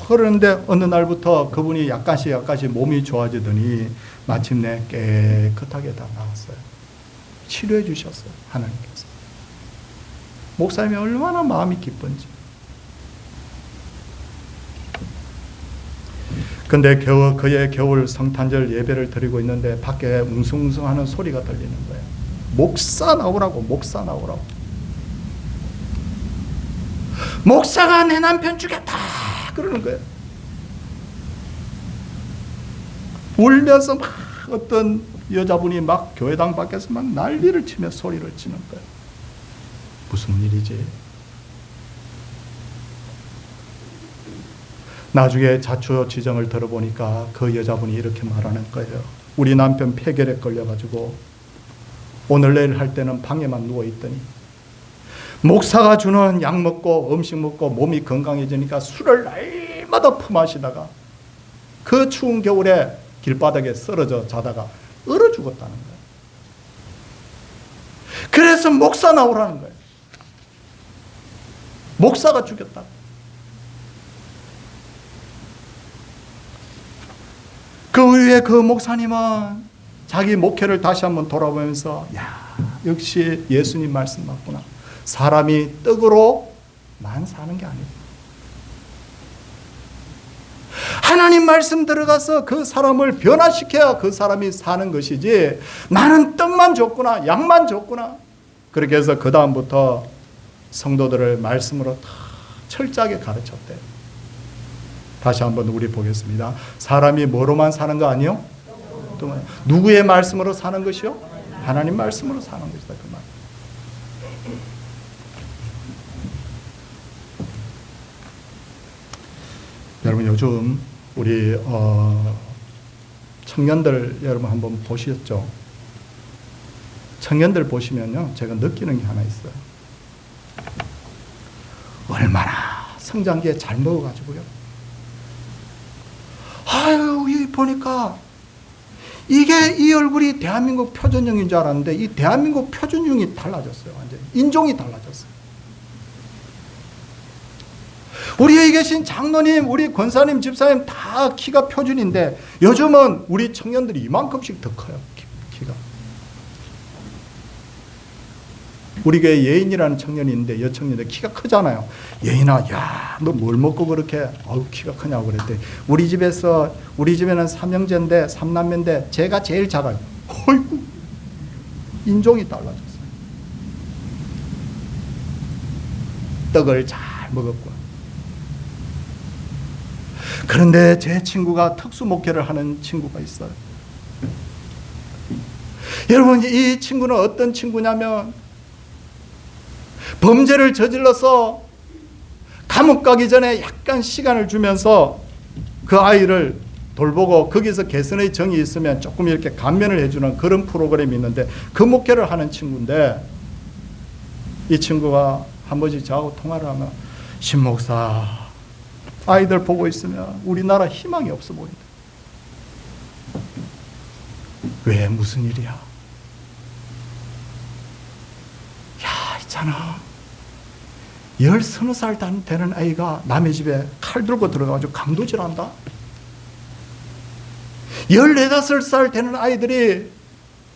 흐르는데 어느 날부터 그분이 약간씩 몸이 좋아지더니 마침내 깨끗하게 다 나왔어요. 치료해 주셨어요. 하나님께서. 목사님이 얼마나 마음이 기쁜지. 근데 그의 겨울 성탄절 예배를 드리고 있는데 밖에 웅성웅성하는 소리가 들리는 거예요. 목사 나오라고, 목사 나오라고. 목사가 내 남편 죽였다 그러는 거예요. 울면서 막 어떤 여자분이 막 교회당 밖에서 막 난리를 치며 소리를 치는 거예요. 무슨 일이지? 나중에 자초지정을 들어보니까 그 여자분이 이렇게 말하는 거예요. 우리 남편 폐결핵 걸려가지고 오늘 내일 할 때는 방에만 누워있더니 목사가 주는 약 먹고 음식 먹고 몸이 건강해지니까 술을 날마다 품마시다가 그 추운 겨울에 길바닥에 쓰러져 자다가 얼어 죽었다는 거예요. 그래서 목사 나오라는 거예요. 목사가 죽였다. 그 후에 그 목사님은 자기 목회를 다시 한번 돌아보면서 역시 예수님 말씀 맞구나. 사람이 떡으로만 사는 게 아니다. 하나님 말씀 들어가서 그 사람을 변화시켜야 그 사람이 사는 것이지 나는 떡만 줬구나, 약만 줬구나. 그렇게 해서 그 다음부터 성도들을 말씀으로 다 철저하게 가르쳤대요. 다시 한번 우리 보겠습니다. 사람이 뭐로만 사는 거 아니요? 누구의 말씀으로 사는 것이요? 하나님 말씀으로 사는 것이다. 그 말. 여러분 요즘 우리 청년들 여러분 한번 보셨죠? 청년들 보시면요 제가 느끼는 게 하나 있어요. 얼마나 성장기에 잘 먹어가지고요. 아유, 이 보니까 이게 이 얼굴이 대한민국 표준형인 줄 알았는데 이 대한민국 표준형이 달라졌어요. 완전히 인종이 달라졌어요. 우리 여기 계신 장로님, 우리 권사님, 집사님 다 키가 표준인데 요즘은 우리 청년들이 이만큼씩 더 커요. 키가. 우리 교회 예인이라는 청년이 있는데 여청년인데 키가 크잖아요. 예인아, 야, 너 뭘 먹고 그렇게 키가 크냐고 그랬더니 우리 집에는 삼형제인데 삼남매인데 제가 제일 작아요. 어이구, 인종이 달라졌어요. 떡을 잘 먹었고. 그런데 제 친구가 특수 목회를 하는 친구가 있어요. 여러분, 이 친구는 어떤 친구냐면 범죄를 저질러서 감옥 가기 전에 약간 시간을 주면서 그 아이를 돌보고 거기서 개선의 정이 있으면 조금 이렇게 감면을 해주는 그런 프로그램이 있는데 그 목회를 하는 친구인데 이 친구가 한 번씩 저하고 통화를 하면 신목사, 아이들 보고 있으면 우리나라 희망이 없어 보인다. 왜, 무슨 일이야? 야, 있잖아. 10서너 살 되는 아이가 남의 집에 칼 들고 들어가가지고 강도질한다. 14~15살 되는 아이들이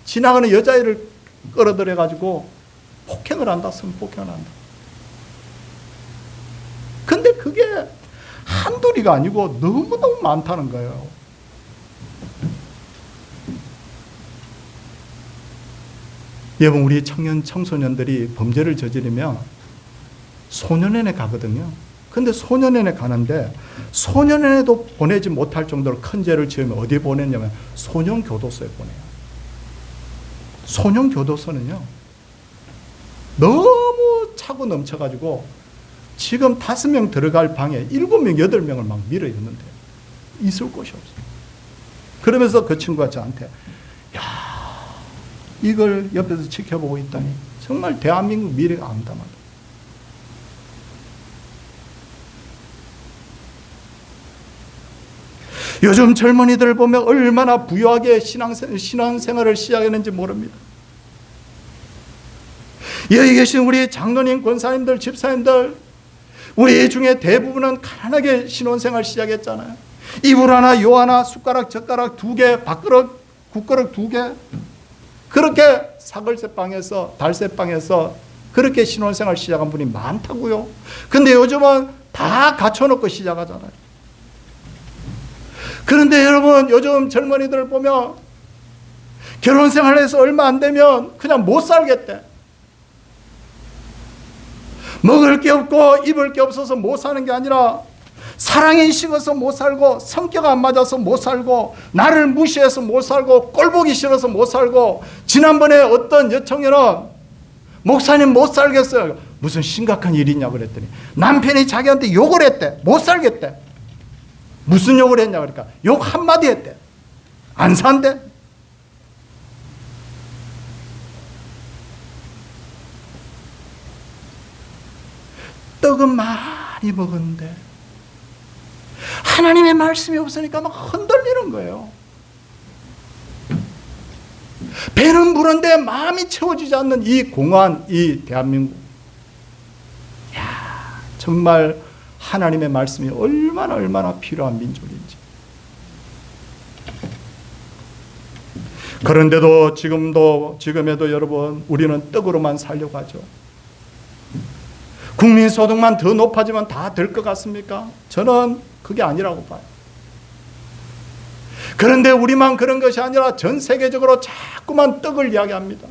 지나가는 여자애를 끌어들여가지고 폭행을 한다. 성폭행을 한다. 근데 그게 한둘이가 아니고 너무너무 많다는 거예요. 여러분, 우리 청소년들이 범죄를 저지르면 소년원에 가거든요. 근데 소년원에 가는데 소년원에도 보내지 못할 정도로 큰 죄를 지으면 어디에 보냈냐면 소년교도소에 보내요. 소년교도소는요, 너무 차고 넘쳐가지고 지금 5명 들어갈 방에 7명, 8명을 막 밀어넣는데 있을 곳이 없어요. 그러면서 그 친구가 저한테, 야, 이걸 옆에서 지켜보고 있다니 정말 대한민국 미래가 암담하다. 요즘 젊은이들을 보면 얼마나 부유하게 신앙생활을 시작했는지 모릅니다. 여기 계신 우리 장로님, 권사님들, 집사님들, 우리 중에 대부분은 가난하게 신혼생활 시작했잖아요. 이불 하나, 요 하나, 숟가락, 젓가락 2개, 밥그릇, 국그릇 2개, 그렇게 사글세방에서, 달세방에서 그렇게 신혼생활 시작한 분이 많다고요. 근데 요즘은 다 갖춰놓고 시작하잖아요. 그런데 여러분, 요즘 젊은이들을 보면 결혼생활을 해서 얼마 안 되면 그냥 못 살겠대. 먹을 게 없고 입을 게 없어서 못 사는 게 아니라 사랑이 식어서 못 살고, 성격 안 맞아서 못 살고, 나를 무시해서 못 살고, 꼴보기 싫어서 못 살고. 지난번에 어떤 여청년은 목사님 못 살겠어요. 무슨 심각한 일이냐 그랬더니 남편이 자기한테 욕을 했대. 못 살겠대. 무슨 욕을 했냐 그러니까 욕 한마디 했대. 안 산대. 떡은 많이 먹었는데 하나님의 말씀이 없으니까 막 흔들리는 거예요. 배는 부른데 마음이 채워지지 않는 이 공허한 이 대한민국. 야, 정말 하나님의 말씀이 얼마나 필요한 민족인지. 그런데도 지금에도 여러분, 우리는 떡으로만 살려고 하죠. 국민소득만 더 높아지면 다 될 것 같습니까? 저는 그게 아니라고 봐요. 그런데 우리만 그런 것이 아니라 전 세계적으로 자꾸만 떡을 이야기합니다.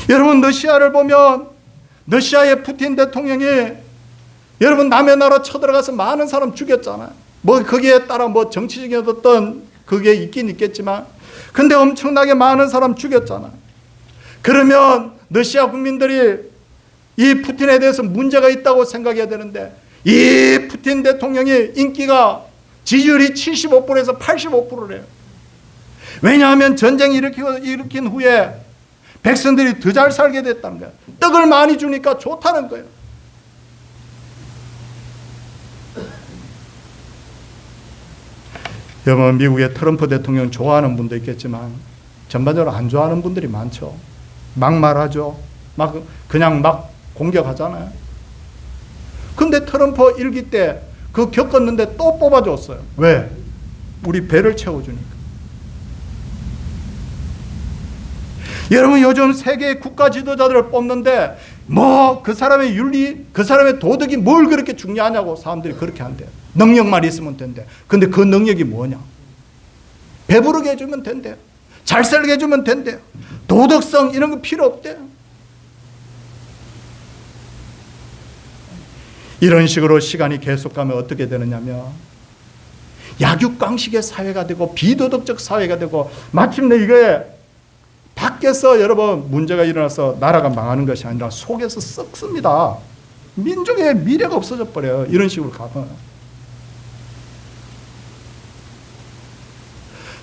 여러분, 러시아를 보면 러시아의 푸틴 대통령이 여러분 남의 나라 쳐들어가서 많은 사람 죽였잖아요. 뭐 거기에 따라 뭐 정치적인 어떤 그게 있긴 있겠지만 근데 엄청나게 많은 사람 죽였잖아요. 그러면 러시아 국민들이 이 푸틴에 대해서 문제가 있다고 생각해야 되는데 이 푸틴 대통령이 인기가 지지율이 75%에서 85%래요. 왜냐하면 전쟁 일으킨 후에 백성들이 더 잘 살게 됐다는 거예요. 떡을 많이 주니까 좋다는 거예요. 여러분, 미국의 트럼프 대통령 좋아하는 분도 있겠지만 전반적으로 안 좋아하는 분들이 많죠. 막 말하죠. 그냥 막 공격하잖아요. 근데 트럼프 일기 때 그 겪었는데 또 뽑아줬어요. 왜? 우리 배를 채워주니까. 여러분, 요즘 세계 국가 지도자들을 뽑는데 뭐 그 사람의 윤리, 그 사람의 도덕이 뭘 그렇게 중요하냐고 사람들이 그렇게 한대요. 능력만 있으면 된대. 근데 그 능력이 뭐냐? 배부르게 해주면 된대요. 잘 살게 해주면 된대요. 도덕성 이런 거 필요 없대요. 이런 식으로 시간이 계속 가면 어떻게 되느냐면 약육강식의 사회가 되고 비도덕적 사회가 되고 마침내 이게 밖에서 여러분 문제가 일어나서 나라가 망하는 것이 아니라 속에서 썩습니다. 민족의 미래가 없어져 버려요. 이런 식으로 가면.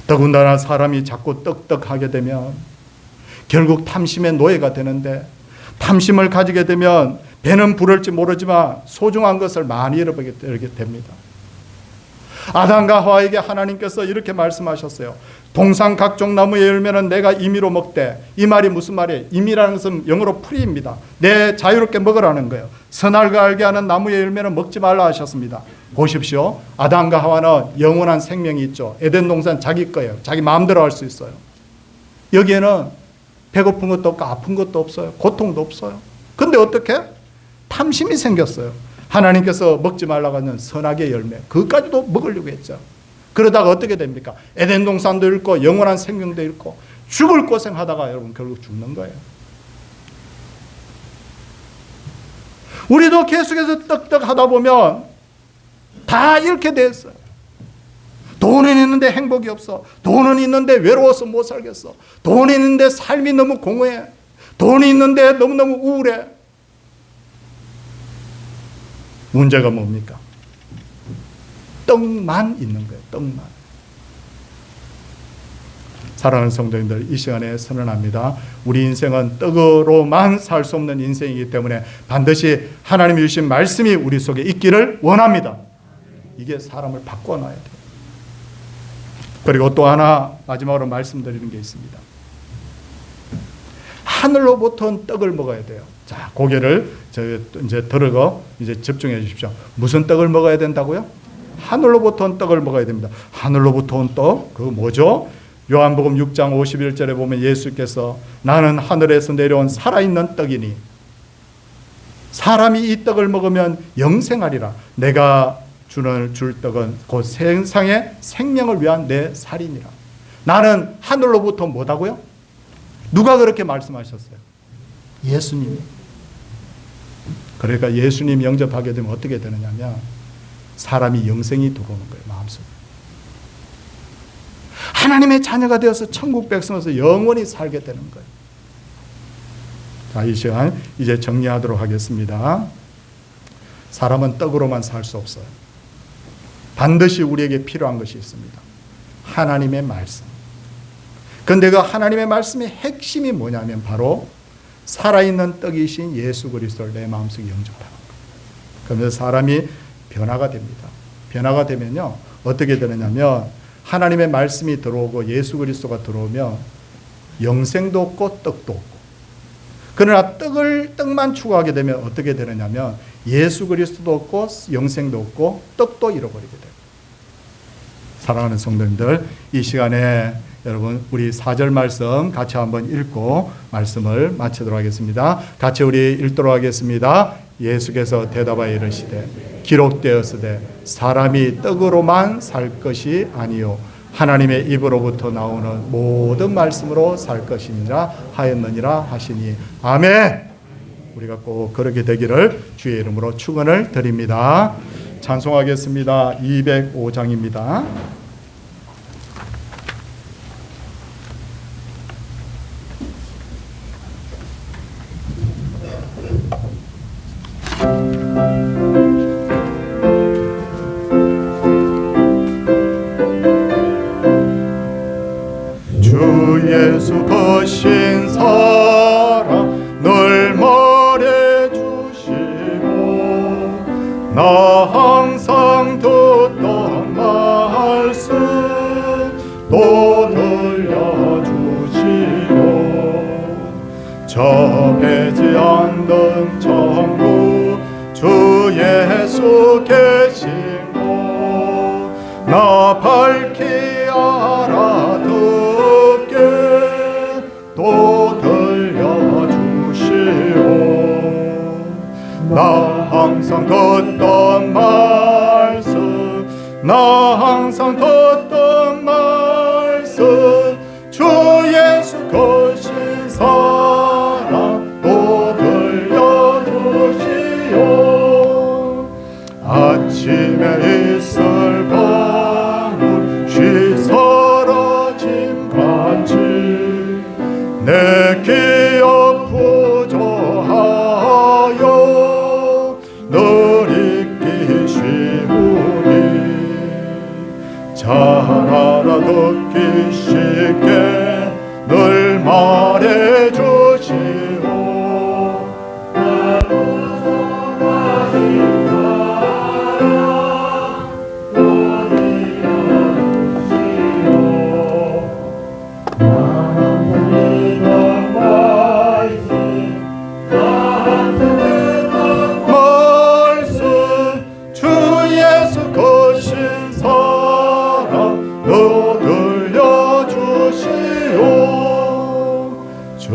더군다나 사람이 자꾸 떡떡하게 되면 결국 탐심의 노예가 되는데, 탐심을 가지게 되면 배는 부를지 모르지만 소중한 것을 많이 잃어버리게 됩니다. 아담과 하와에게 하나님께서 이렇게 말씀하셨어요. 동산 각종 나무의 열매는 내가 임의로 먹되. 이 말이 무슨 말이에요? 임의라는 것은 영어로 프리입니다. 내 자유롭게 먹으라는 거예요. 선악을 알게 하는 나무의 열매는 먹지 말라 하셨습니다. 보십시오. 아담과 하와는 영원한 생명이 있죠. 에덴 동산 자기 거예요. 자기 마음대로 할 수 있어요. 여기에는 배고픈 것도 없고 아픈 것도 없어요. 고통도 없어요. 근데 어떻게? 탐심이 생겼어요. 하나님께서 먹지 말라고 하는 선악의 열매, 그것까지도 먹으려고 했죠. 그러다가 어떻게 됩니까? 에덴 동산도 잃고 영원한 생명도 잃고 죽을 고생하다가 여러분 결국 죽는 거예요. 우리도 계속해서 떡떡하다 보면 다 잃게 됐어요. 돈은 있는데 행복이 없어. 돈은 있는데 외로워서 못 살겠어. 돈이 있는데 삶이 너무 공허해. 돈이 있는데 너무너무 우울해. 문제가 뭡니까? 떡만 있는 거예요. 떡만. 사랑하는 성도님들, 이 시간에 선언합니다. 우리 인생은 떡으로만 살 수 없는 인생이기 때문에 반드시 하나님이 주신 말씀이 우리 속에 있기를 원합니다. 이게 사람을 바꿔놔야 돼요. 그리고 또 하나 마지막으로 말씀드리는 게 있습니다. 하늘로부터 온 떡을 먹어야 돼요. 자, 고개를 이제 들고 이제 집중해 주십시오. 무슨 떡을 먹어야 된다고요? 하늘로부터 온 떡을 먹어야 됩니다. 하늘로부터 온 떡, 그거 뭐죠? 요한복음 6장 51절에 보면 예수께서 나는 하늘에서 내려온 살아있는 떡이니 사람이 이 떡을 먹으면 영생하리라. 내가 줄 떡은 곧 세상의 생명을 위한 내 살이니라. 나는 하늘로부터 뭐다고요? 누가 그렇게 말씀하셨어요? 예수님이. 그러니까 예수님 영접하게 되면 어떻게 되느냐면 사람이 영생이 들어오는 거예요. 마음속에. 하나님의 자녀가 되어서 천국 백성으로서 영원히 살게 되는 거예요. 자, 이 시간 이제 정리하도록 하겠습니다. 사람은 떡으로만 살 수 없어요. 반드시 우리에게 필요한 것이 있습니다. 하나님의 말씀. 그런데 그 하나님의 말씀의 핵심이 뭐냐면 바로 살아있는 떡이신 예수 그리스도를 내 마음속에 영접하는 거예요. 그러면서 사람이 변화가 됩니다. 변화가 되면요 어떻게 되느냐면 하나님의 말씀이 들어오고 예수 그리스도가 들어오면 영생도 없고 떡도 없고, 그러나 떡만 추구하게 되면 어떻게 되느냐면 예수 그리스도도 없고 영생도 없고 떡도 잃어버리게 돼요. 사랑하는 성도님들, 이 시간에 여러분 우리 4절 말씀 같이 한번 읽고 말씀을 마치도록 하겠습니다. 같이 우리 읽도록 하겠습니다. 예수께서 대답하여 이르시되 기록되었으되 사람이 떡으로만 살 것이 아니요 하나님의 입으로부터 나오는 모든 말씀으로 살 것이니라 하였느니라 하시니 아멘. 우리가 꼭 그렇게 되기를 주의 이름으로 축원을 드립니다. 찬송하겠습니다. 205장입니다. 주 예수 거신 사랑 늘 말해주시고 나 항상 듣던 말씀 또 들려주시오. 저 배지 않는 천국 주 예수 계시고 나 밝히 알아듣게 또 들려주시오. 나 항상 듣던 말씀 나 항상 듣던 말씀 주 예수 크신 사랑 또 들려주시오. 아침에 있을 방울 쉬 사라짐 같이 내 기억 부조하여 늘 잊기 쉬우니 잘 알아듣기 쉽게 늘 말해주시오. 주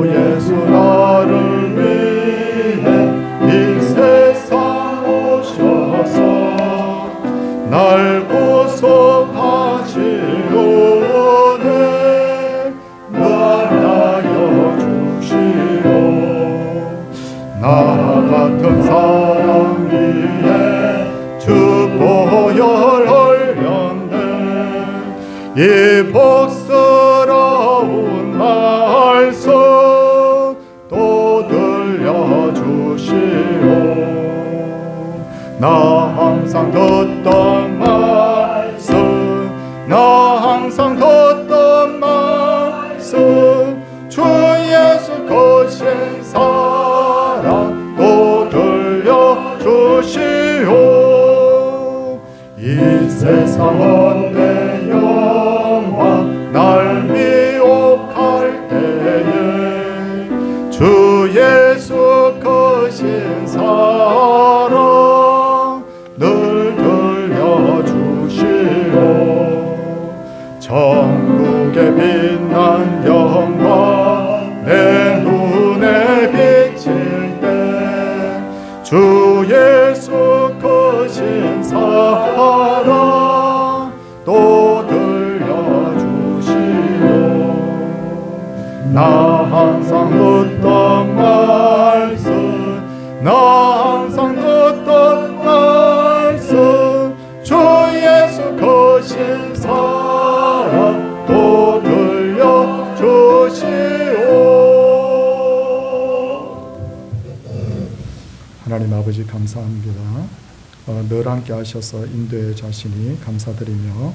예수 나를 위해 이 세상 오셔서 날 구속하시오네 만나여 주시오. 나 같은 사람 위에 주 보혈 흘렸네 이 복스러운 말씀 또 들려주시오. 나 항상 듣던 말씀 나 항상 듣던 말씀 주 예수 크신 사랑 또 들려주시오. 이 세상은 내 영광 날 미혹할 때에 주 예수 크신 사랑 늘 들려주시오. 천국의 빛난 영광 내 눈에 비칠 때 주 예수 크신 사랑 또 들려주시오. 나 항상 듣던 말씀 나 항상 듣던 말씀 주 예수 크신 사랑 또 들려주시오. 하나님 아버지 감사합니다. 늘 함께 하셔서 인도해 자신이 감사드리며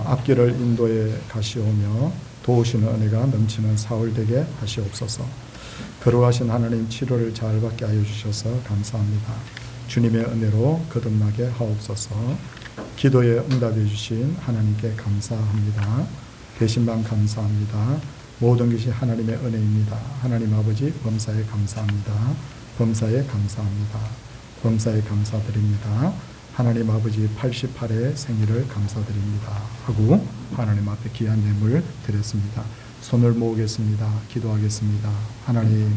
앞길을 인도해 가시오며 도우시는 은혜가 넘치는 사울 되게 하시옵소서. 거룩하신 하나님 치료를 잘 받게 하여 주셔서 감사합니다. 주님의 은혜로 거듭나게 하옵소서. 기도에 응답해 주신 하나님께 감사합니다. 대신만 감사합니다. 모든 것이 하나님의 은혜입니다. 하나님 아버지 범사에 감사합니다. 범사에 감사합니다. 범사에 감사드립니다. 하나님 아버지 88회 생일을 감사드립니다 하고 하나님 앞에 귀한 예물 드렸습니다. 손을 모으겠습니다. 기도하겠습니다. 하나님,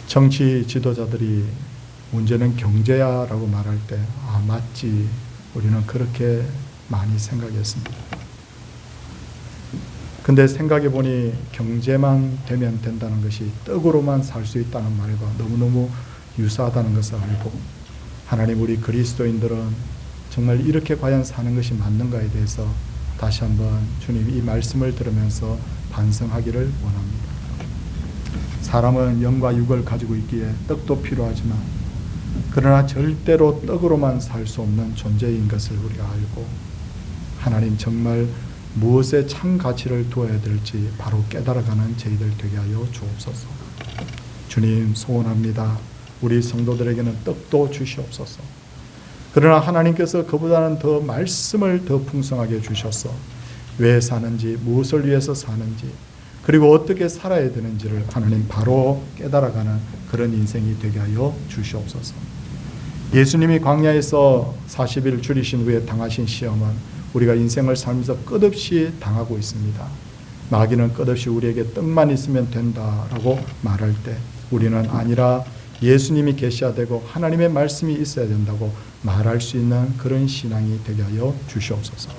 정치 지도자들이 문제는 경제야 라고 말할 때 맞지, 우리는 그렇게 많이 생각했습니다. 근데 생각해 보니 경제만 되면 된다는 것이 떡으로만 살 수 있다는 말과 너무너무 유사하다는 것을 알고, 하나님, 우리 그리스도인들은 정말 이렇게 과연 사는 것이 맞는가에 대해서 다시 한번 주님 이 말씀을 들으면서 반성하기를 원합니다. 사람은 영과 육을 가지고 있기에 떡도 필요하지만 그러나 절대로 떡으로만 살 수 없는 존재인 것을 우리가 알고, 하나님 정말 무엇에 참 가치를 두어야 될지 바로 깨달아가는 저희들 되게 하여 주옵소서. 주님, 소원합니다. 우리 성도들에게는 떡도 주시옵소서. 그러나 하나님께서 그보다는 더 말씀을 더 풍성하게 주셔서 왜 사는지, 무엇을 위해서 사는지, 그리고 어떻게 살아야 되는지를 하나님 바로 깨달아가는 그런 인생이 되게 하여 주시옵소서. 예수님이 광야에서 40일 줄이신 후에 당하신 시험은 우리가 인생을 살면서 끝없이 당하고 있습니다. 마귀는 끝없이 우리에게 떡만 있으면 된다라고 말할 때 우리는 아니라 예수님이 계셔야 되고 하나님의 말씀이 있어야 된다고 말할 수 있는 그런 신앙이 되게 하여 주시옵소서.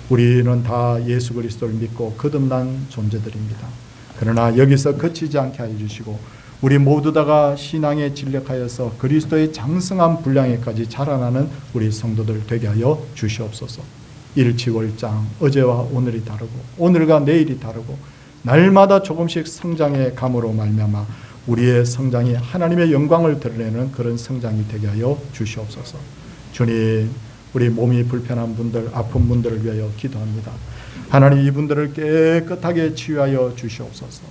우리는 다 예수 그리스도를 믿고 거듭난 존재들입니다. 그러나 여기서 그치지 않게 하여 주시고 우리 모두 다가 신앙에 진력하여서 그리스도의 장성한 분량에까지 자라나는 우리 성도들 되게 하여 주시옵소서. 일치월장, 어제와 오늘이 다르고 오늘과 내일이 다르고 날마다 조금씩 성장의 감으로 말미암아 우리의 성장이 하나님의 영광을 드러내는 그런 성장이 되게 하여 주시옵소서. 주님, 우리 몸이 불편한 분들, 아픈 분들을 위하여 기도합니다. 하나님, 이분들을 깨끗하게 치유하여 주시옵소서.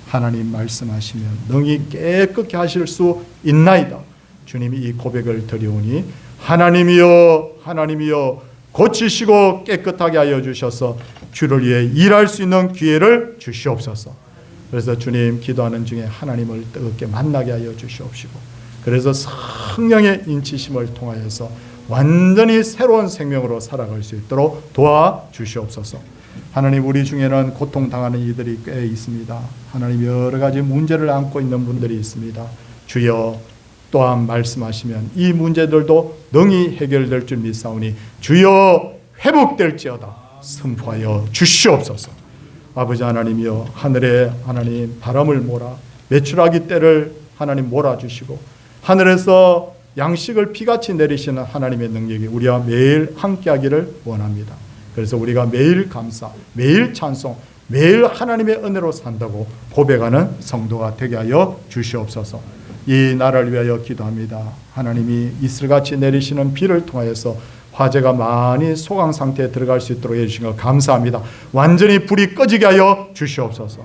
하나님 말씀하시면 능히 깨끗게 하실 수 있나이다. 주님이 이 고백을 드리오니 하나님이여, 하나님이여, 고치시고 깨끗하게 하여 주셔서 주를 위해 일할 수 있는 기회를 주시옵소서. 그래서 주님, 기도하는 중에 하나님을 뜨겁게 만나게 하여 주시옵시고, 그래서 성령의 인치심을 통하여서 완전히 새로운 생명으로 살아갈 수 있도록 도와주시옵소서. 하나님, 우리 중에는 고통당하는 이들이 꽤 있습니다. 하나님, 여러 가지 문제를 안고 있는 분들이 있습니다. 주여, 또한 말씀하시면 이 문제들도 능히 해결될 줄 믿사오니 주여 회복될지어다 선포하여 주시옵소서. 아버지 하나님이여, 하늘에 하나님 바람을 몰아 메추라기 때를 하나님 몰아주시고 하늘에서 양식을 비같이 내리시는 하나님의 능력이 우리와 매일 함께하기를 원합니다. 그래서 우리가 매일 감사, 매일 찬송, 매일 하나님의 은혜로 산다고 고백하는 성도가 되게 하여 주시옵소서. 이 나라를 위하여 기도합니다. 하나님이 이슬같이 내리시는 비를 통하여서 화재가 많이 소강 상태에 들어갈 수 있도록 해주신 것 감사합니다. 완전히 불이 꺼지게 하여 주시옵소서.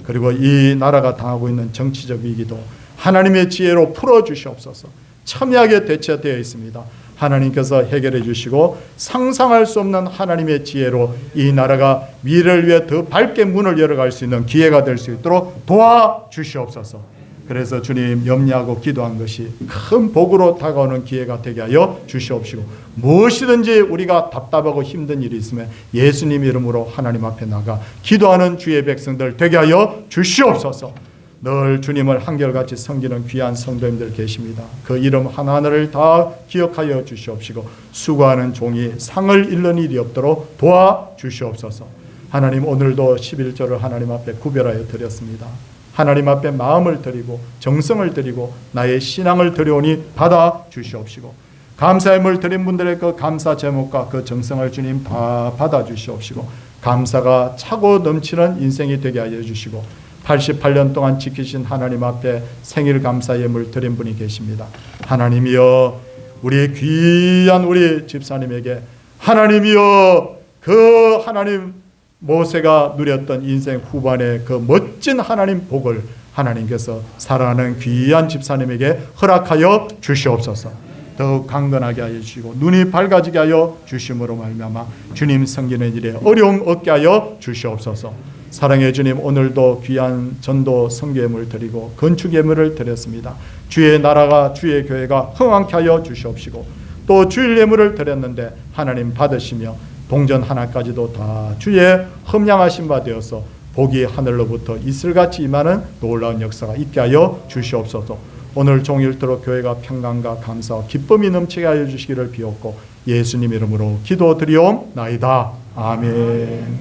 그리고 이 나라가 당하고 있는 정치적 위기도 하나님의 지혜로 풀어주시옵소서. 첨예하게 대처되어 있습니다. 하나님께서 해결해 주시고 상상할 수 없는 하나님의 지혜로 이 나라가 미래를 위해 더 밝게 문을 열어갈 수 있는 기회가 될 수 있도록 도와주시옵소서. 그래서 주님, 염려하고 기도한 것이 큰 복으로 다가오는 기회가 되게 하여 주시옵시고 무엇이든지 우리가 답답하고 힘든 일이 있으면 예수님 이름으로 하나님 앞에 나가 기도하는 주의 백성들 되게 하여 주시옵소서. 늘 주님을 한결같이 섬기는 귀한 성도님들 계십니다. 그 이름 하나하나를 다 기억하여 주시옵시고 수고하는 종이 상을 잃는 일이 없도록 도와주시옵소서. 하나님, 오늘도 11조를 하나님 앞에 구별하여 드렸습니다. 하나님 앞에 마음을 드리고 정성을 드리고 나의 신앙을 드려오니 받아 주시옵시고 감사함을 드린 분들의 그 감사 제목과 그 정성을 주님 다 받아 주시옵시고 감사가 차고 넘치는 인생이 되게 하여 주시고 88년 동안 지키신 하나님 앞에 생일 감사 예물 드린 분이 계십니다. 하나님이여, 우리 귀한 우리 집사님에게 하나님이여, 그 하나님 모세가 누렸던 인생 후반의 그 멋진 하나님 복을 하나님께서 사랑하는 귀한 집사님에게 허락하여 주시옵소서. 더욱 강건하게 하여 주시고 눈이 밝아지게 하여 주심으로 말미암아 주님 섬기는 일에 어려움 없게 하여 주시옵소서. 사랑의 주님, 오늘도 귀한 전도 선교예물 드리고 건축 예물을 드렸습니다. 주의 나라가, 주의 교회가 흥왕케 하여 주시옵시고 또 주일 예물을 드렸는데 하나님 받으시며 동전 하나까지도 다 주의 흠양하신 바 되어서 복이 하늘로부터 이슬같이 임하는 놀라운 역사가 있게 하여 주시옵소서. 오늘 종일토록 교회가 평강과 감사와 기쁨이 넘치게 하여 주시기를 비옵고 예수님 이름으로 기도드리옵나이다. 아멘.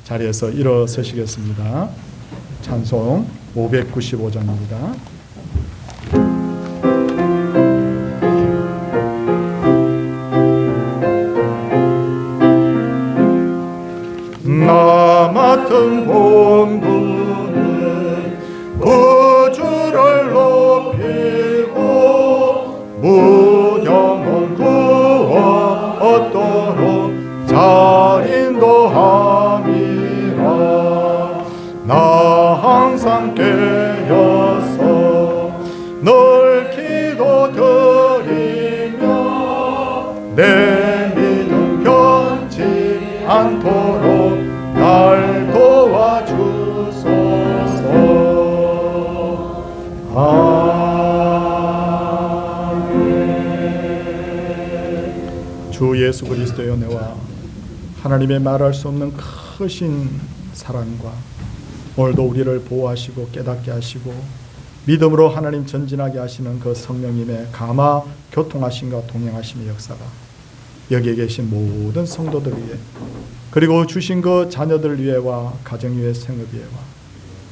자리에서 일어서시겠습니다. 찬송 595장입니다. 나 맡은 본분은 구주를 높이고 무념은 그와 얻도록 잘 인도함이라. 나 항상 깨어서 널 기도드리며 않도록 날 도와주소서. 아멘. 주 예수 그리스도의 은혜와 하나님의 말할 수 없는 크신 사랑과 오늘도 우리를 보호하시고 깨닫게 하시고 믿음으로 하나님 전진하게 하시는 그 성령님의 감화 교통하심과 동행하심의 역사가 여기에 계신 모든 성도들 위해, 그리고 주신 그 자녀들 위해와 가정 위해, 생업 위해와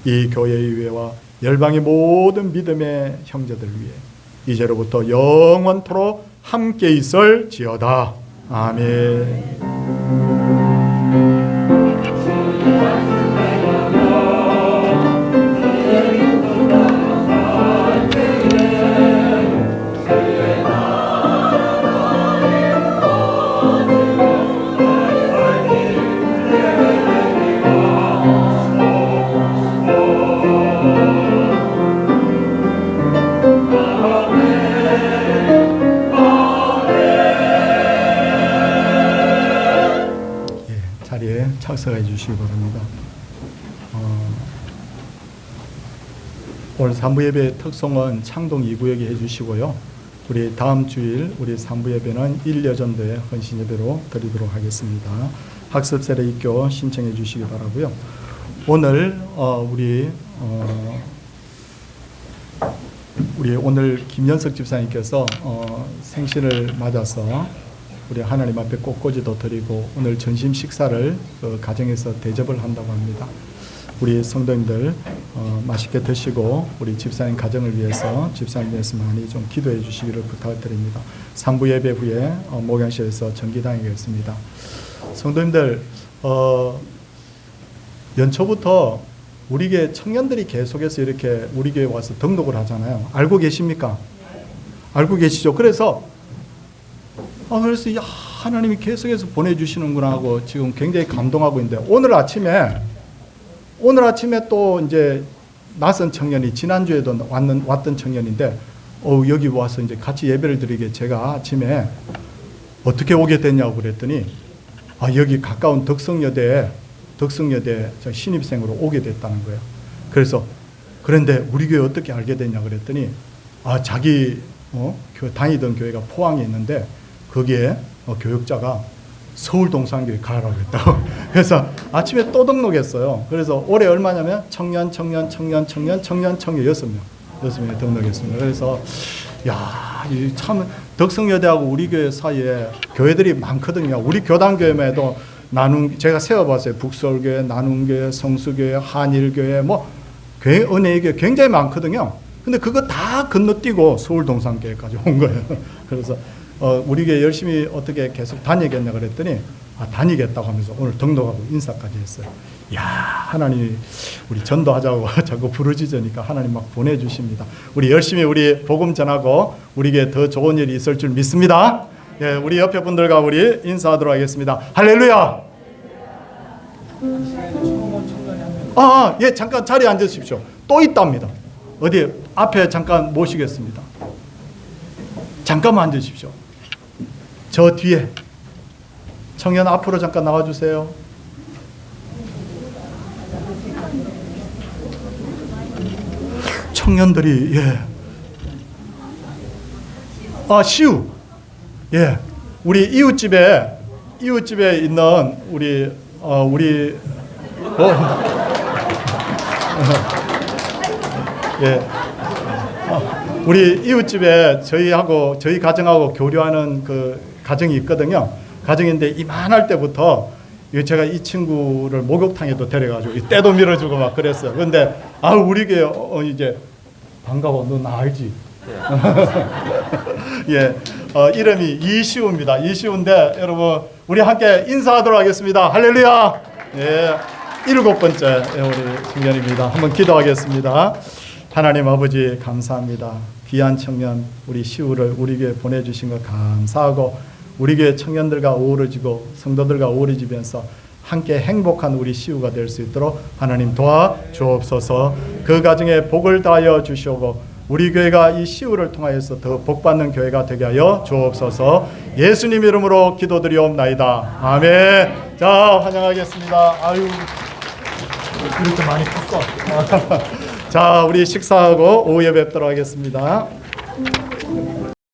이 교회의 위해와 열방의 모든 믿음의 형제들 위해 이제로부터 영원토록 함께 있을지어다. 아멘. 착석해 주시기 바랍니다. 오늘 3부 예배 특송은 창동 2구역에 해주시고요. 우리 다음 주일 우리 3부 예배는 1여전도의 헌신 예배로 드리도록 하겠습니다. 학습 세례 입교 신청해 주시기 바라고요. 오늘 우리 오늘 김연석 집사님께서 생신을 맞아서 우리 하나님 앞에 꽃꽂이도 드리고 오늘 점심 식사를 가정에서 대접을 한다고 합니다. 우리 성도님들 맛있게 드시고 우리 집사님 가정을 위해서, 집사님 위해서 많이 좀 기도해 주시기를 부탁드립니다. 3부 예배 후에 목양실에서 전기당이겠습니다. 성도님들, 연초부터 우리 교회 청년들이 계속해서 이렇게 우리 교회에 와서 등록을 하잖아요. 알고 계십니까? 알고 계시죠? 그래서 하나님이 계속해서 보내주시는구나 하고 지금 굉장히 감동하고 있는데, 오늘 아침에 또 이제 낯선 청년이, 지난주에도 왔던 청년인데, 여기 와서 이제 같이 예배를 드리게 제가 아침에 어떻게 오게 됐냐고 그랬더니, 여기 가까운 덕성여대에 신입생으로 오게 됐다는 거예요. 그런데 우리 교회 어떻게 알게 됐냐 그랬더니, 자기 다니던 교회가 포항에 있는데 거기에 교육자가 서울 동산교회 가라고 했다고. 그래서 아침에 또 등록했어요. 그래서 올해 얼마냐면 청년 6명 등록했습니다. 그래서 참 덕성여대하고 우리 교회 사이에 교회들이 많거든요. 우리 교단교회만 해도 제가 세어봤어요. 북설교회, 나눔교회, 성수교회, 한일교회, 교회, 은혜교회 굉장히 많거든요. 근데 그거 다 건너뛰고 서울 동산교회까지 온 거예요. 그래서 우리 교회 열심히 어떻게 계속 다니겠냐 그랬더니 다니겠다고 하면서 오늘 등록하고 인사까지 했어요. 하나님이 우리 전도하자고 자꾸 부르짖으니까 하나님 막 보내주십니다. 우리 열심히 우리 복음 전하고 우리 교회에 더 좋은 일이 있을 줄 믿습니다. 예, 우리 옆에 분들과 우리 인사하도록 하겠습니다. 할렐루야. 예, 잠깐 자리에 앉으십시오. 또 있답니다. 어디 앞에 잠깐 모시겠습니다. 잠깐만 앉으십시오. 저 뒤에 청년 앞으로 잠깐 나와주세요. 청년들이 시우, 우리 이웃집에 있는 우리 우리 이웃집에 저희 가정하고 교류하는 그 가정이 있거든요. 가정인데 이만할 때부터 제가 이 친구를 목욕탕에도 데려가지고 때도 밀어주고 막 그랬어요. 그런데 우리 교회 이제 반가워. 너 나 알지? 이름이 이시우입니다. 이시우인데 여러분 우리 함께 인사하도록 하겠습니다. 할렐루야. 7번째 우리 청년입니다. 한번 기도하겠습니다. 하나님 아버지 감사합니다. 귀한 청년 우리 시우를 우리 교회에 보내주신 것 감사하고, 우리 교회 청년들과 어우러지고 성도들과 어우러지면서 함께 행복한 우리 시우가 될 수 있도록 하나님 도와주옵소서. 그 가정에 복을 다하여 주시고 우리 교회가 이 시우를 통하여서 더 복받는 교회가 되게 하여 주옵소서. 예수님 이름으로 기도드리옵나이다. 아멘. 자, 환영하겠습니다. 아유, 이렇게 많이 컸어. 자, 우리 식사하고 오후에 뵙도록 하겠습니다.